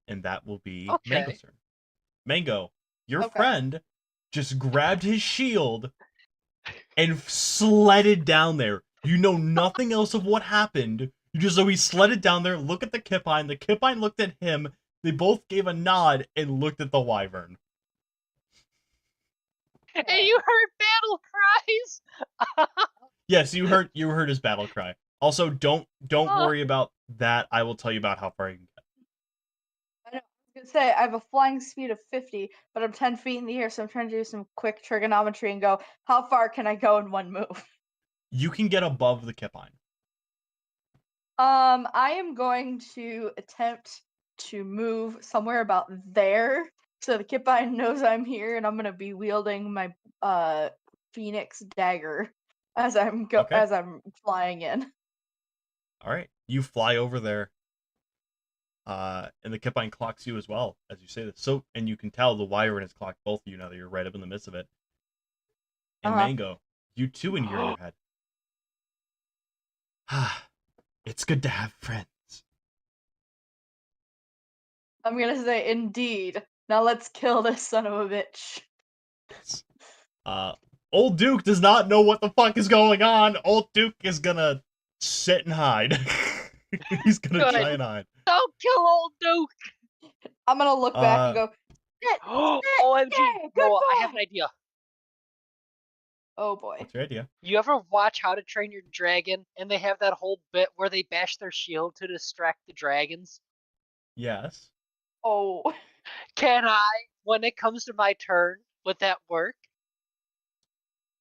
Speaker 1: And that will be Mango's turn. Mango, your friend just grabbed his shield and sledded down there. You know nothing else of what happened. You just know he sledded down there, look at the Kipine. The Kipine looked at him. They both gave a nod and looked at the wyvern.
Speaker 2: And you heard battle cries?
Speaker 1: Yes, you heard his battle cry. Also, don't worry about that. I will tell you about how far you can get.
Speaker 3: I know. I was gonna say I have a flying speed of 50, but I'm 10 feet in the air, so I'm trying to do some quick trigonometry and go, how far can I go in one move?
Speaker 1: You can get above the Kipine.
Speaker 3: I am going to attempt to move somewhere about there, so the Kipine knows I'm here, and I'm gonna be wielding my Phoenix dagger as I'm flying in.
Speaker 1: All right, you fly over there. And the Kipine clocks you as well as you say this. So, and you can tell the Wyvern has clocked both of you now that you're right up in the midst of it. And Mango, you too in here in your head. It's good to have friends.
Speaker 3: I'm gonna say, indeed. Now let's kill this son of a bitch.
Speaker 1: Yes. Old Duke does not know what the fuck is going on. Old Duke is gonna sit and hide. He's gonna
Speaker 2: Good.
Speaker 1: try and hide.
Speaker 2: Don't kill old Duke.
Speaker 3: I'm gonna look back and go, "Sit,
Speaker 2: OMG,
Speaker 3: yeah, good
Speaker 2: Noah,
Speaker 3: boy."
Speaker 2: I have an idea.
Speaker 3: Oh boy.
Speaker 1: What's your idea?
Speaker 2: You ever watch How to Train Your Dragon, and they have that whole bit where they bash their shield to distract the dragons?
Speaker 1: Yes.
Speaker 3: Oh.
Speaker 2: Can I, when it comes to my turn, would that work?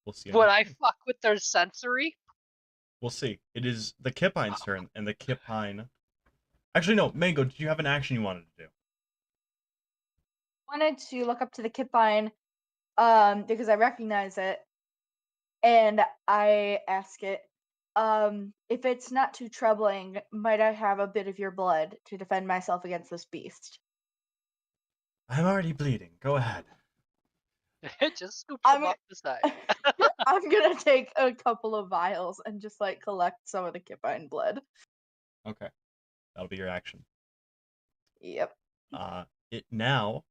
Speaker 1: We'll see.
Speaker 2: Would I fuck with their sensory?
Speaker 1: We'll see. It is the Kipine's turn, and the Kipine... Actually, no. Mango, did you have an action you wanted to do?
Speaker 3: Wanted to look up to the Kipine, because I recognize it, and I ask it, if it's not too troubling, might I have a bit of your blood to defend myself against this beast?
Speaker 1: I'm already bleeding. Go ahead.
Speaker 2: Just scoop
Speaker 3: I
Speaker 2: them
Speaker 3: mean-
Speaker 2: up the side.
Speaker 3: I'm gonna take a couple of vials and just like collect some of the Kipine blood.
Speaker 1: Okay. That'll be your action.
Speaker 3: Yep.
Speaker 1: It now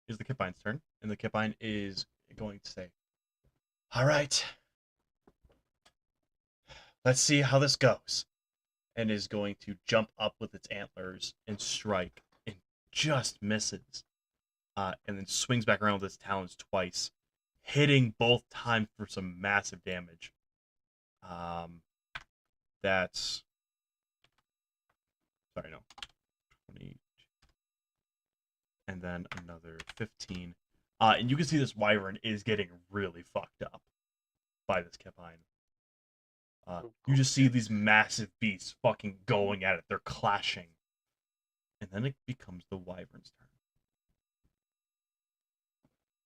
Speaker 1: is the Kipine's turn, and the Kipine is going to say, all right, let's see how this goes, and is going to jump up with its antlers and strike, and just misses, and then swings back around with its talons twice, hitting both times for some massive damage. That's... Sorry, no. 20... And then another 15. And you can see this Wyvern is getting really fucked up by this Kipine. You just see these massive beasts fucking going at it. They're clashing. And then it becomes the Wyvern's turn.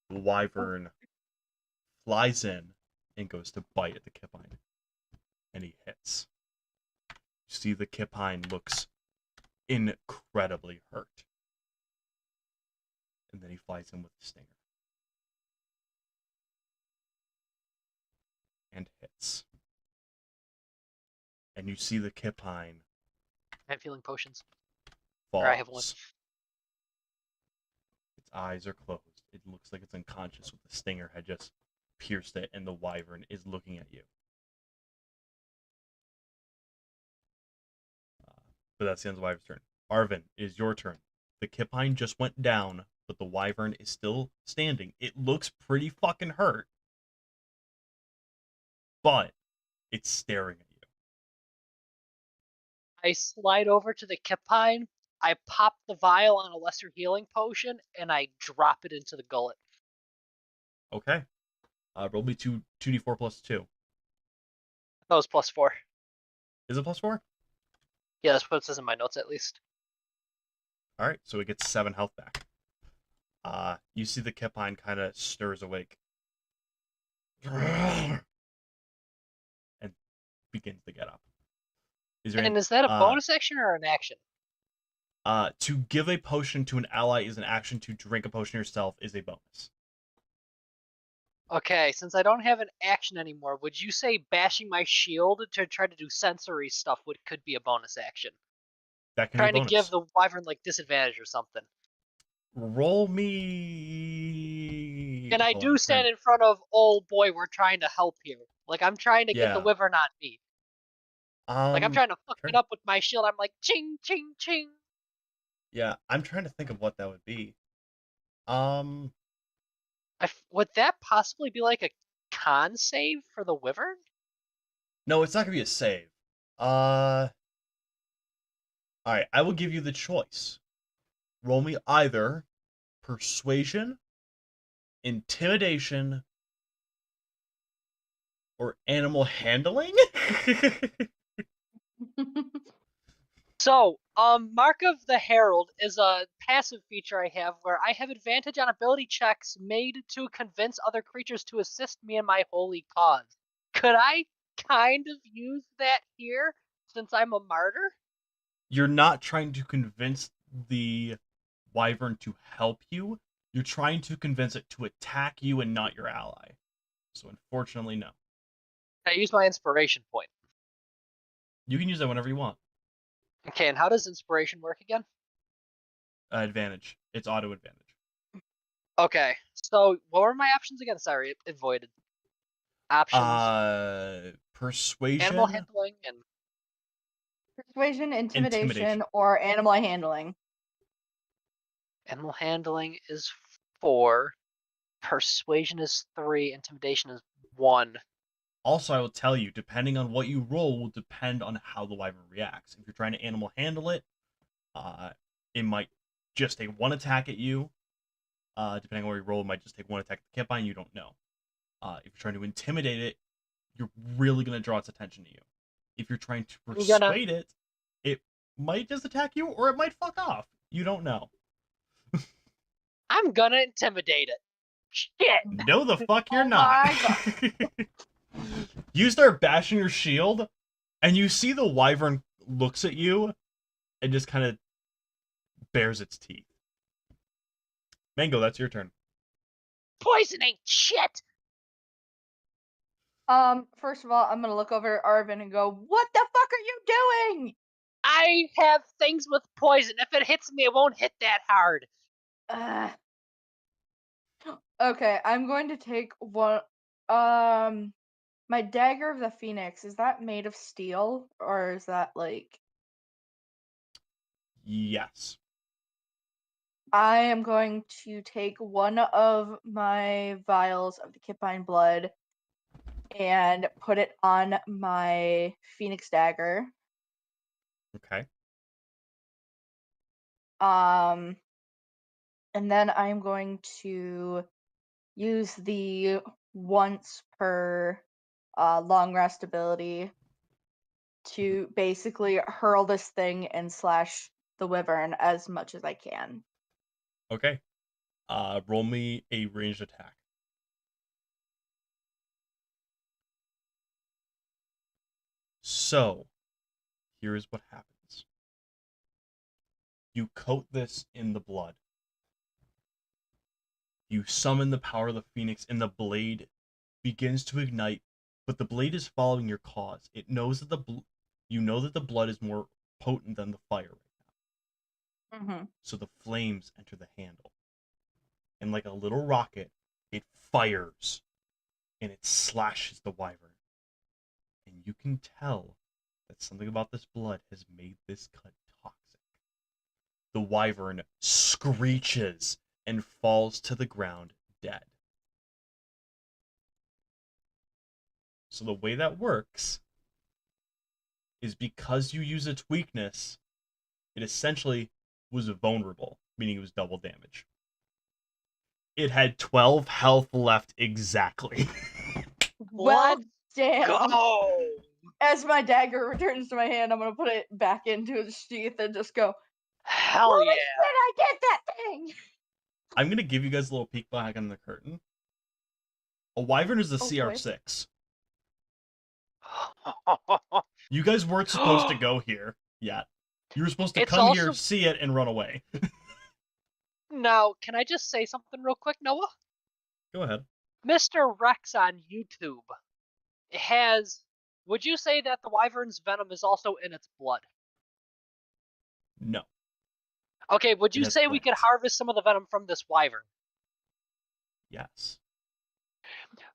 Speaker 1: The Wyvern flies in and goes to bite at the Kipine. And he hits. You see the Kipine looks incredibly hurt. And then he flies in with a stinger. And hits. And you see the Kipine
Speaker 2: I'm feeling potions.
Speaker 1: falls.
Speaker 2: Or I have one.
Speaker 1: Its eyes are closed. It looks like it's unconscious with the stinger had just pierced it, and the Wyvern is looking at you. But that's the end of the Wyvern's turn. Arven, it is your turn. The Kipine just went down, but the Wyvern is still standing. It looks pretty fucking hurt, but it's staring at you.
Speaker 2: I slide over to the Kipine, I pop the vial on a lesser healing potion, and I drop it into the gullet.
Speaker 1: Okay. Roll me 2d4 plus 2.
Speaker 2: That was +4.
Speaker 1: Is it plus 4?
Speaker 2: Yeah, that's what it says in my notes at least.
Speaker 1: Alright, so it gets 7 health back. You see the Kipine kind of stirs awake. And begins to get up. Is
Speaker 2: that a bonus action or an action?
Speaker 1: To give a potion to an ally is an action. To drink a potion yourself is a bonus.
Speaker 2: Okay, since I don't have an action anymore, would you say bashing my shield to try to do sensory stuff could be a bonus action?
Speaker 1: That can
Speaker 2: Trying
Speaker 1: be a
Speaker 2: to
Speaker 1: bonus.
Speaker 2: give the Wyvern like disadvantage or something.
Speaker 1: Roll me.
Speaker 2: And I do stand in front of old boy. We're trying to help here. Like I'm trying to get the Wyvern on me. Like I'm trying to fuck it up with my shield. I'm like ching ching ching.
Speaker 1: Yeah, I'm trying to think of what that would be.
Speaker 2: Would that possibly be like a con save for the Wyvern?
Speaker 1: No, it's not gonna be a save. Alright, I will give you the choice. Roll me either persuasion, intimidation, or animal handling?
Speaker 2: So, Mark of the Herald is a passive feature I have where I have advantage on ability checks made to convince other creatures to assist me in my holy cause. Could I kind of use that here since I'm a martyr?
Speaker 1: you're not trying to convince the wyvern to help you. You're trying to convince it to attack you and not your ally. So unfortunately, no.
Speaker 2: I use my inspiration point.
Speaker 1: You can use that whenever you want.
Speaker 2: Okay, and how does inspiration work again?
Speaker 1: Advantage. It's auto advantage.
Speaker 2: Okay, so what were my options again? Sorry, it voided. Options.
Speaker 1: Persuasion.
Speaker 2: Animal handling and
Speaker 3: Persuasion, intimidation,
Speaker 1: Intimidation.
Speaker 3: or animal handling.
Speaker 2: animal handling is 4. Persuasion is 3. Intimidation is 1.
Speaker 1: Also, I will tell you, depending on what you roll, will depend on how the wyvern reacts. If you're trying to animal handle it, it might just take 1 attack at you. Depending on where you roll, it might just take 1 attack at the Kipine. You don't know. If you're trying to intimidate it, you're really going to draw its attention to you. If you're trying to persuade it, it might just attack you, or it might fuck off. You don't know.
Speaker 2: I'm gonna intimidate it. Shit!
Speaker 1: No, the fuck you're
Speaker 3: Oh
Speaker 1: not.
Speaker 3: my
Speaker 1: You start bashing your shield, and you see the wyvern looks at you and just kind of bares its teeth. Mango, that's your turn.
Speaker 2: Poison ain't shit!
Speaker 3: First of all, I'm gonna look over at Arven and go, "What the fuck are you doing?"
Speaker 2: I have things with poison. If it hits me, it won't hit that hard.
Speaker 3: Okay, I'm going to take one. My dagger of the phoenix, is that made of steel or is that like?
Speaker 1: Yes.
Speaker 3: I am going to take one of my vials of the Kipine blood and put it on my phoenix dagger.
Speaker 1: Okay.
Speaker 3: And then I'm going to use the once per long rest ability to basically hurl this thing and slash the wyvern as much as I can.
Speaker 1: Okay. Roll me a ranged attack. So, here is what happens. You coat this in the blood. You summon the power of the phoenix, and the blade begins to ignite, but the blade is following your cause. It knows that you know that the blood is more potent than the fire right now.
Speaker 3: Mm-hmm.
Speaker 1: So the flames enter the handle. And like a little rocket, it fires and it slashes the wyvern. And you can tell that something about this blood has made this cut toxic. The wyvern screeches and falls to the ground dead. So the way that works is because you use its weakness, it essentially was vulnerable, meaning it was double damage. It had 12 health left exactly.
Speaker 3: Well,
Speaker 2: Let's
Speaker 3: damn.
Speaker 2: Go!
Speaker 3: As my dagger returns to my hand, I'm gonna put it back into its sheath and just go,
Speaker 2: Hell
Speaker 3: "Holy
Speaker 2: yeah!
Speaker 3: shit, I get that thing!"
Speaker 1: I'm going to give you guys a little peek behind the curtain. A wyvern is a
Speaker 3: Oh,
Speaker 1: CR6. You guys weren't supposed to go here yet. You were supposed to
Speaker 2: It's
Speaker 1: come
Speaker 2: also-
Speaker 1: here, see it, and run away.
Speaker 2: Now, can I just say something real quick, Noah?
Speaker 1: Go ahead.
Speaker 2: Mr. Rex on YouTube has. Would you say that the wyvern's venom is also in its blood?
Speaker 1: No.
Speaker 2: Okay, would you
Speaker 1: It has
Speaker 2: say we could
Speaker 1: plants.
Speaker 2: harvest some of the venom from this wyvern?
Speaker 1: Yes.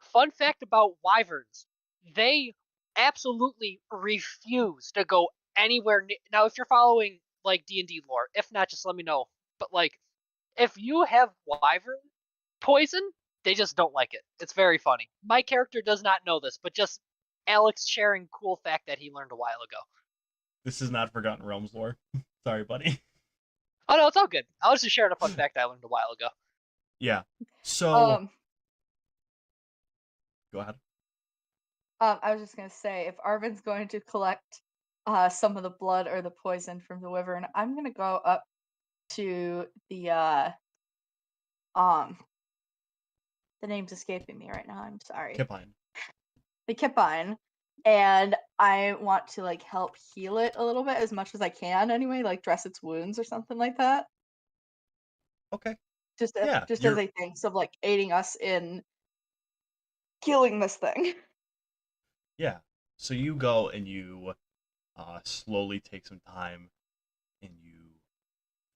Speaker 2: Fun fact about wyverns, they absolutely refuse to go anywhere near. Now, if you're following like D&D lore, if not, just let me know. But like, if you have wyvern poison, they just don't like it. It's very funny. My character does not know this, but just Alex sharing cool fact that he learned a while ago.
Speaker 1: This is not Forgotten Realms lore. Sorry, buddy.
Speaker 2: Oh no, it's all good. I was just sharing a fun fact I learned a while ago.
Speaker 1: Yeah. So, go ahead.
Speaker 3: I was just gonna say, if Arven's going to collect some of the blood or the poison from the wyvern, I'm gonna go up to the name's escaping me right now. I'm sorry.
Speaker 1: Kipine.
Speaker 3: The Kipine, and I want to like help heal it a little bit as much as I can anyway, like dress its wounds or something like that.
Speaker 1: Okay.
Speaker 3: Just as,
Speaker 1: Yeah,
Speaker 3: just as
Speaker 1: you're
Speaker 3: a thanks of like aiding us in killing this thing.
Speaker 1: yeah. So you go and you slowly take some time and you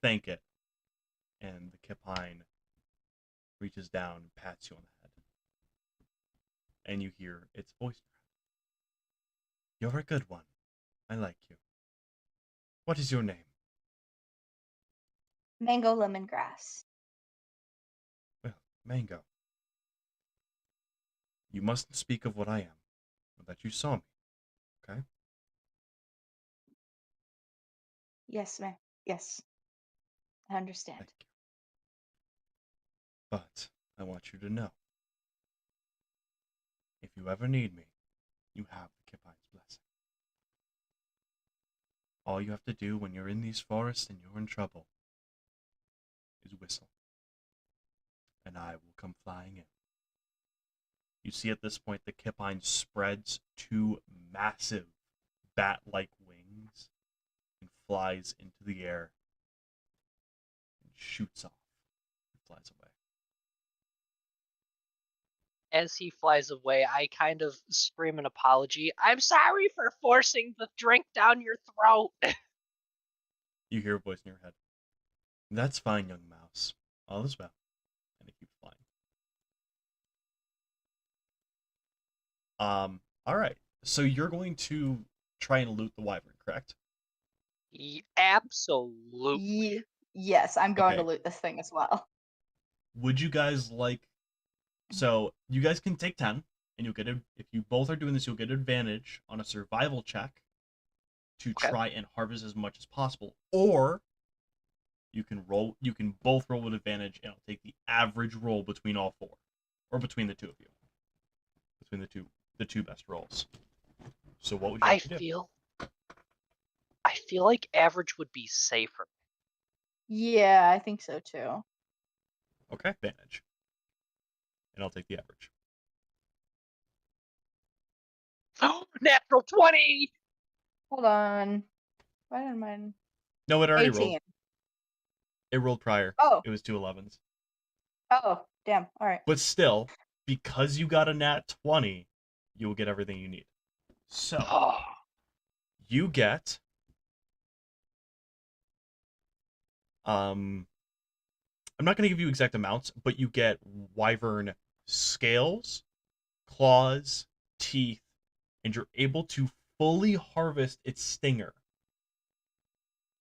Speaker 1: thank it, and the Kipine reaches down and pats you on the head, and you hear its voice. You're a good one. I like you. What is your name?
Speaker 3: Mango lemongrass.
Speaker 1: Well, Mango. You mustn't speak of what I am, or that you saw me, okay?
Speaker 3: Yes, ma'am. Yes, I understand.
Speaker 1: Thank you. But I want you to know, if you ever need me, you have the Kipine's blessing. All you have to do when you're in these forests and you're in trouble is whistle, and I will come flying in. You see at this point the Kipine spreads two massive bat-like wings and flies into the air and shoots off and flies away.
Speaker 2: As he flies away, I kind of scream an apology. I'm sorry for forcing the drink down your throat.
Speaker 1: You hear a voice in your head. That's fine, young mouse. All is well. And it keeps flying. Alright. So you're going to try and loot the wyvern, correct?
Speaker 2: Absolutely.
Speaker 3: Yes, I'm going to
Speaker 1: Okay.
Speaker 3: loot this thing as well.
Speaker 1: Would you guys like... So, you guys can take 10, and you'll get a... If you both are doing this, you'll get advantage on a survival check to
Speaker 2: Okay.
Speaker 1: try and harvest as much as possible. Or, you can both roll with advantage, and I'll take the average roll between all four. Or between the two of you. Between the two best rolls. So what would you like to do?
Speaker 2: I feel like average would be safer.
Speaker 3: Yeah, I think so too.
Speaker 1: Okay, advantage. And I'll take the average.
Speaker 2: Natural 20!
Speaker 3: Hold on. Why didn't mine?
Speaker 1: No, it already
Speaker 3: 18.
Speaker 1: rolled. It rolled prior.
Speaker 3: Oh.
Speaker 1: It was 2 11s.
Speaker 3: Oh, damn. All right.
Speaker 1: But still, because you got a nat 20, you will get everything you need. So,
Speaker 2: Oh.
Speaker 1: you get... I'm not going to give you exact amounts, but you get wyvern scales, claws, teeth, and you're able to fully harvest its stinger.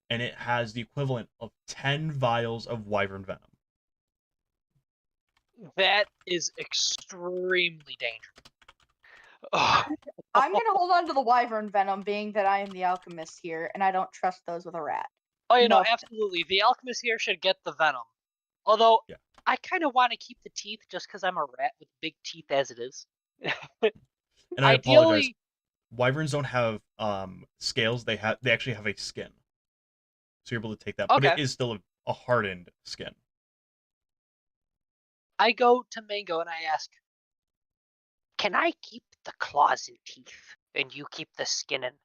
Speaker 1: And it has the equivalent of 10 vials of wyvern venom.
Speaker 2: That is extremely dangerous.
Speaker 3: I'm going to hold on to the wyvern venom, being that I am the alchemist here, and I don't trust those with a rat.
Speaker 2: Oh, you know,
Speaker 3: No.
Speaker 2: absolutely. The alchemist here should get the venom. Although,
Speaker 1: Yeah.
Speaker 2: I kind of want to keep the teeth just because I'm a rat with big teeth as it is.
Speaker 1: And I
Speaker 2: Ideally,
Speaker 1: apologize. Wyverns don't have scales. They actually have a skin. So you're able to take that.
Speaker 2: Okay.
Speaker 1: But it is still a hardened skin.
Speaker 2: I go to Mango and I ask, can I keep the claws and teeth, and you keep the skin and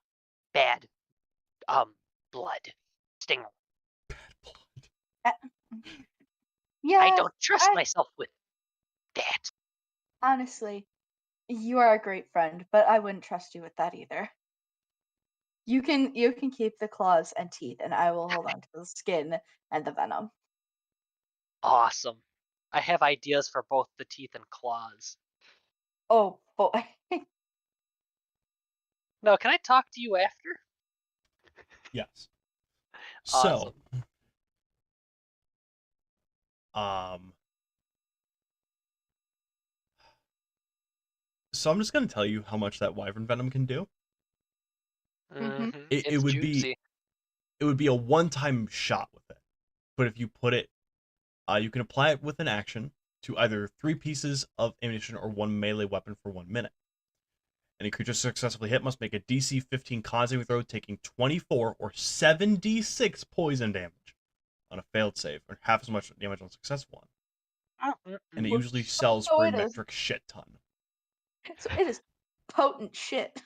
Speaker 2: bad, blood, stinger?
Speaker 1: Bad blood.
Speaker 3: Yeah.
Speaker 2: I don't trust myself with that.
Speaker 3: Honestly, you are a great friend, but I wouldn't trust you with that either. You can keep the claws and teeth, and I will hold on to the skin and the venom.
Speaker 2: Awesome. I have ideas for both the teeth and claws.
Speaker 3: Oh boy.
Speaker 2: No, can I talk to you after?
Speaker 1: Yes.
Speaker 2: Awesome.
Speaker 1: So I'm just gonna tell you how much that wyvern venom can do.
Speaker 3: Mhm.
Speaker 1: It would
Speaker 2: juicy.
Speaker 1: be a one-time shot with it. But if you put it, you can apply it with an action to either 3 pieces of ammunition or 1 melee weapon for 1 minute. Any creature successfully hit must make a DC 15 con saving throw, taking 24 or 7d6 poison damage on a failed save, or half as much damage on a successful one. And it usually sells for a
Speaker 3: it is.
Speaker 1: metric shit ton.
Speaker 3: It is potent shit.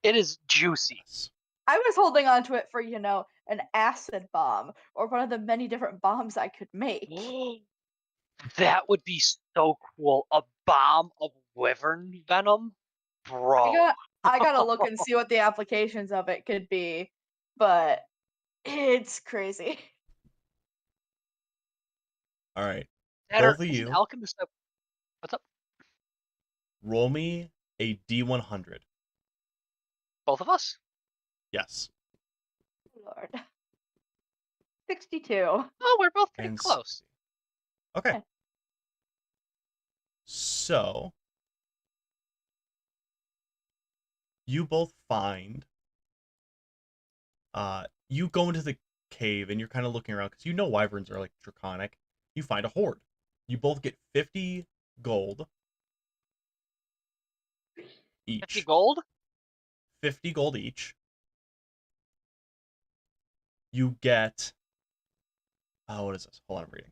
Speaker 2: It is juicy.
Speaker 1: Yes.
Speaker 3: I was holding on to it for, an acid bomb or one of the many different bombs I could make.
Speaker 2: That would be so cool. A bomb of wyvern venom? Bro.
Speaker 3: I gotta look and see what the applications of it could be, but it's crazy.
Speaker 1: All right.
Speaker 2: That or
Speaker 1: Both of
Speaker 2: is an
Speaker 1: you
Speaker 2: alchemist. What's up?
Speaker 1: roll me a D100.
Speaker 2: Both of us?
Speaker 1: Yes.
Speaker 3: Lord. 62.
Speaker 2: Oh, we're both pretty
Speaker 1: And
Speaker 2: close.
Speaker 1: Okay.
Speaker 3: Yeah.
Speaker 1: So you both find you go into the cave and you're kind of looking around because you know wyverns are like draconic. You find a horde. You both get 50 gold each.
Speaker 2: 50 gold?
Speaker 1: 50 gold each. You get what is this? Hold on, I'm reading.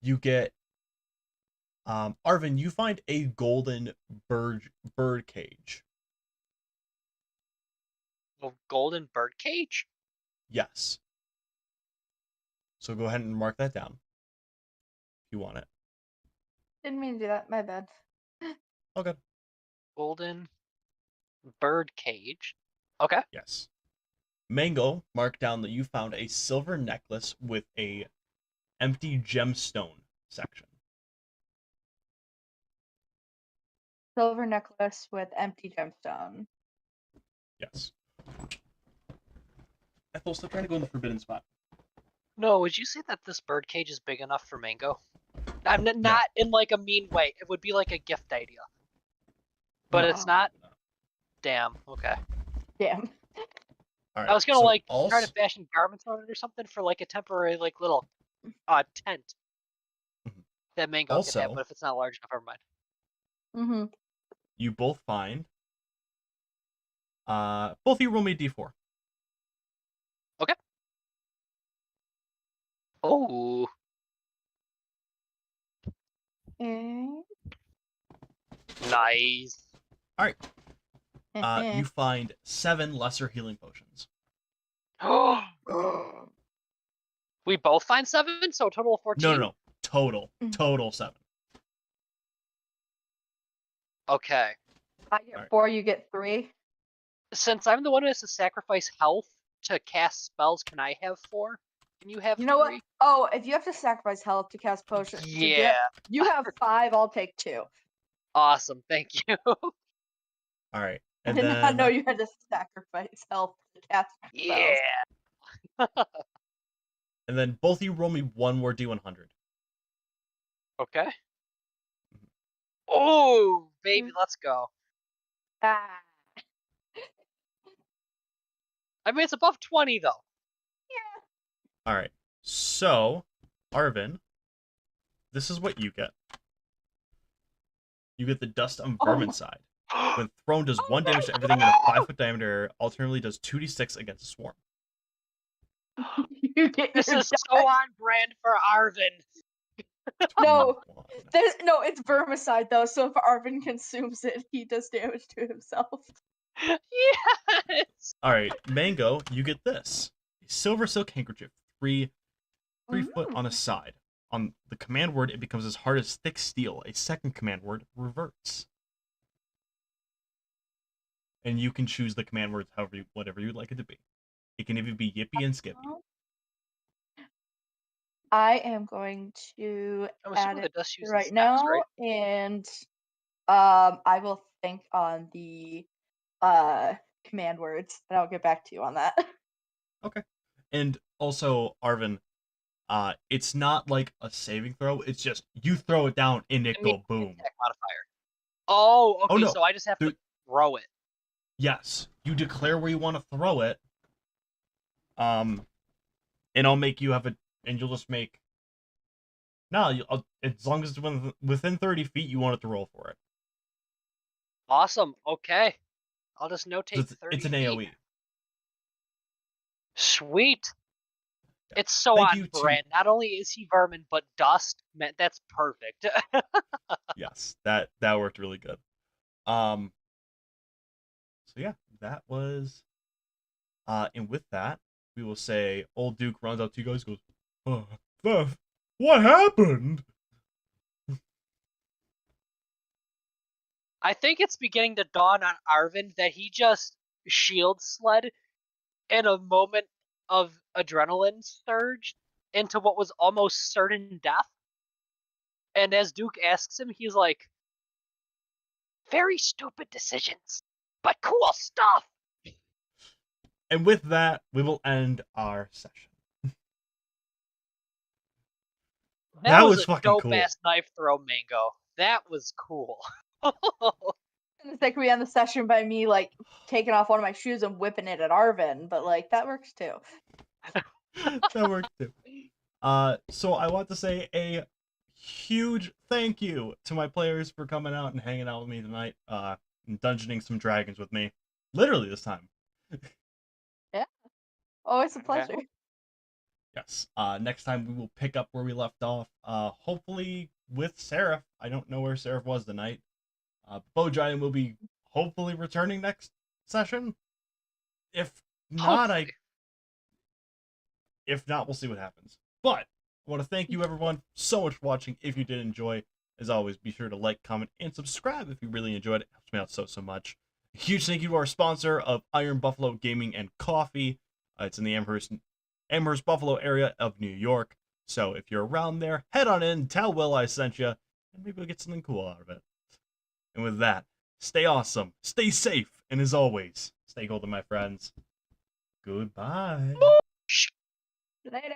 Speaker 1: You get Arven, you find a golden bird cage.
Speaker 2: A golden bird cage?
Speaker 1: Yes. So go ahead and mark that down if you want it.
Speaker 3: Didn't mean to do that. My bad.
Speaker 1: Okay.
Speaker 2: Golden bird cage. Okay.
Speaker 1: Yes. Mango, mark down that you found a silver necklace with a empty gemstone section.
Speaker 3: Silver necklace with empty gemstone.
Speaker 1: Yes. Ethel's still trying to go in the forbidden spot.
Speaker 2: No, would you say that this bird cage is big enough for Mango? I'm not in like a mean way. It would be like a gift idea. But
Speaker 1: No.
Speaker 2: it's not? Damn, okay.
Speaker 3: Damn.
Speaker 1: All right.
Speaker 2: I was gonna
Speaker 1: so
Speaker 2: like
Speaker 1: also,
Speaker 2: try to fashion garments on it or something for like a temporary like little tent
Speaker 1: Mhm.
Speaker 2: that Mango could
Speaker 1: Also-
Speaker 2: have, but if it's not large enough, never mind.
Speaker 3: Mm-hmm.
Speaker 1: you both find both of you roll me a d4.
Speaker 2: Oh, nice.
Speaker 1: All right. You find 7 lesser healing potions.
Speaker 2: We both find 7, so a total of 14?
Speaker 1: No. Total 7.
Speaker 2: Okay.
Speaker 3: I get
Speaker 1: Alright.
Speaker 3: 4, you get 3.
Speaker 2: Since I'm the one who has to sacrifice health to cast spells, can I have 4? Can you have
Speaker 3: You know
Speaker 2: 3?
Speaker 3: what? Oh, if you have to sacrifice health to cast potion,
Speaker 2: Yeah.
Speaker 3: you have 5. I'll take 2.
Speaker 2: Awesome, thank you.
Speaker 1: All right.
Speaker 3: I
Speaker 1: And
Speaker 3: did
Speaker 1: then
Speaker 3: not know you had to sacrifice health to cast spells.
Speaker 2: Yeah.
Speaker 1: and then both of you roll me one more d100.
Speaker 2: Okay. Oh, baby, let's go.
Speaker 3: Ah.
Speaker 2: I mean, it's above 20 though.
Speaker 1: All right. So, Arven, this is what you get. You get the Dust on Vermicide. When thrown, does 1 damage to everything in a 5-foot diameter area, alternately does 2d6 against a swarm.
Speaker 3: You get
Speaker 2: This
Speaker 3: your
Speaker 2: is so on brand for Arven.
Speaker 3: No,
Speaker 1: 21.
Speaker 3: it's vermicide though, so if Arven consumes it, he does damage to himself.
Speaker 2: Yes.
Speaker 1: All right, Mango, you get this. A silver silk handkerchief, 3 foot on a side. On the command word, it becomes as hard as thick steel. A second command word reverts. And you can choose the command words whatever you'd like it to be. It can even be Yippee and Skippy.
Speaker 3: I am going to
Speaker 2: I'm
Speaker 3: add
Speaker 2: assuming
Speaker 3: it
Speaker 2: the dust uses
Speaker 3: right
Speaker 2: steps,
Speaker 3: now,
Speaker 2: right?
Speaker 3: and I will think on the command words, and I'll get back to you on that.
Speaker 1: Okay. And also, Arven, it's not like a saving throw. It's just you throw it down and it go boom.
Speaker 2: Attack modifier. Oh, okay.
Speaker 1: no.
Speaker 2: So I just have to throw it.
Speaker 1: Yes, you declare where you want to throw it. And I'll make you have and you'll just make. No, as long as it's within 30 feet, you want it to roll for it.
Speaker 2: Awesome. Okay. I'll just notate 30
Speaker 1: It's an
Speaker 2: feet.
Speaker 1: AoE.
Speaker 2: Sweet.
Speaker 1: Yeah.
Speaker 2: It's so
Speaker 1: Thank
Speaker 2: on
Speaker 1: you
Speaker 2: brand. Not only is he vermin, but dust. Man, that's perfect.
Speaker 1: Yes, that worked really good. So yeah, that was. And with that, we will say old Duke runs up to you guys, goes, Theft, what happened?
Speaker 2: I think it's beginning to dawn on Arven that he just shield sled in a moment of adrenaline surge into what was almost certain death. And as Duke asks him, he's like, very stupid decisions, but cool stuff.
Speaker 1: And with that, we will end our session. That was
Speaker 2: a
Speaker 1: fucking cool.
Speaker 2: dope-ass knife throw, Mango. That was cool.
Speaker 3: And it's like we end the session by me like taking off one of my shoes and whipping it at Arven, but like that works too.
Speaker 1: That worked too. So I want to say a huge thank you to my players for coming out and hanging out with me tonight, and dungeoning some dragons with me. Literally this time.
Speaker 3: Yeah. Always a pleasure.
Speaker 1: Yes. Next time we will pick up where we left off. Hopefully with Seraph. I don't know where Seraph was tonight. Boe Jiden will be hopefully returning next session. If not,
Speaker 2: Hopefully.
Speaker 1: If not, we'll see what happens. But I want to thank you everyone so much for watching. If you did enjoy, as always, be sure to like, comment, and subscribe if you really enjoyed it. It helps me out so much. A huge thank you to our sponsor of Iron Buffalo Gaming and Coffee. It's in the Amherst Buffalo area of New York. So if you're around there, head on in, tell Will I sent you, and maybe we'll get something cool out of it. And with that, stay awesome, stay safe, and as always, stay golden, my friends. Goodbye.
Speaker 3: Later.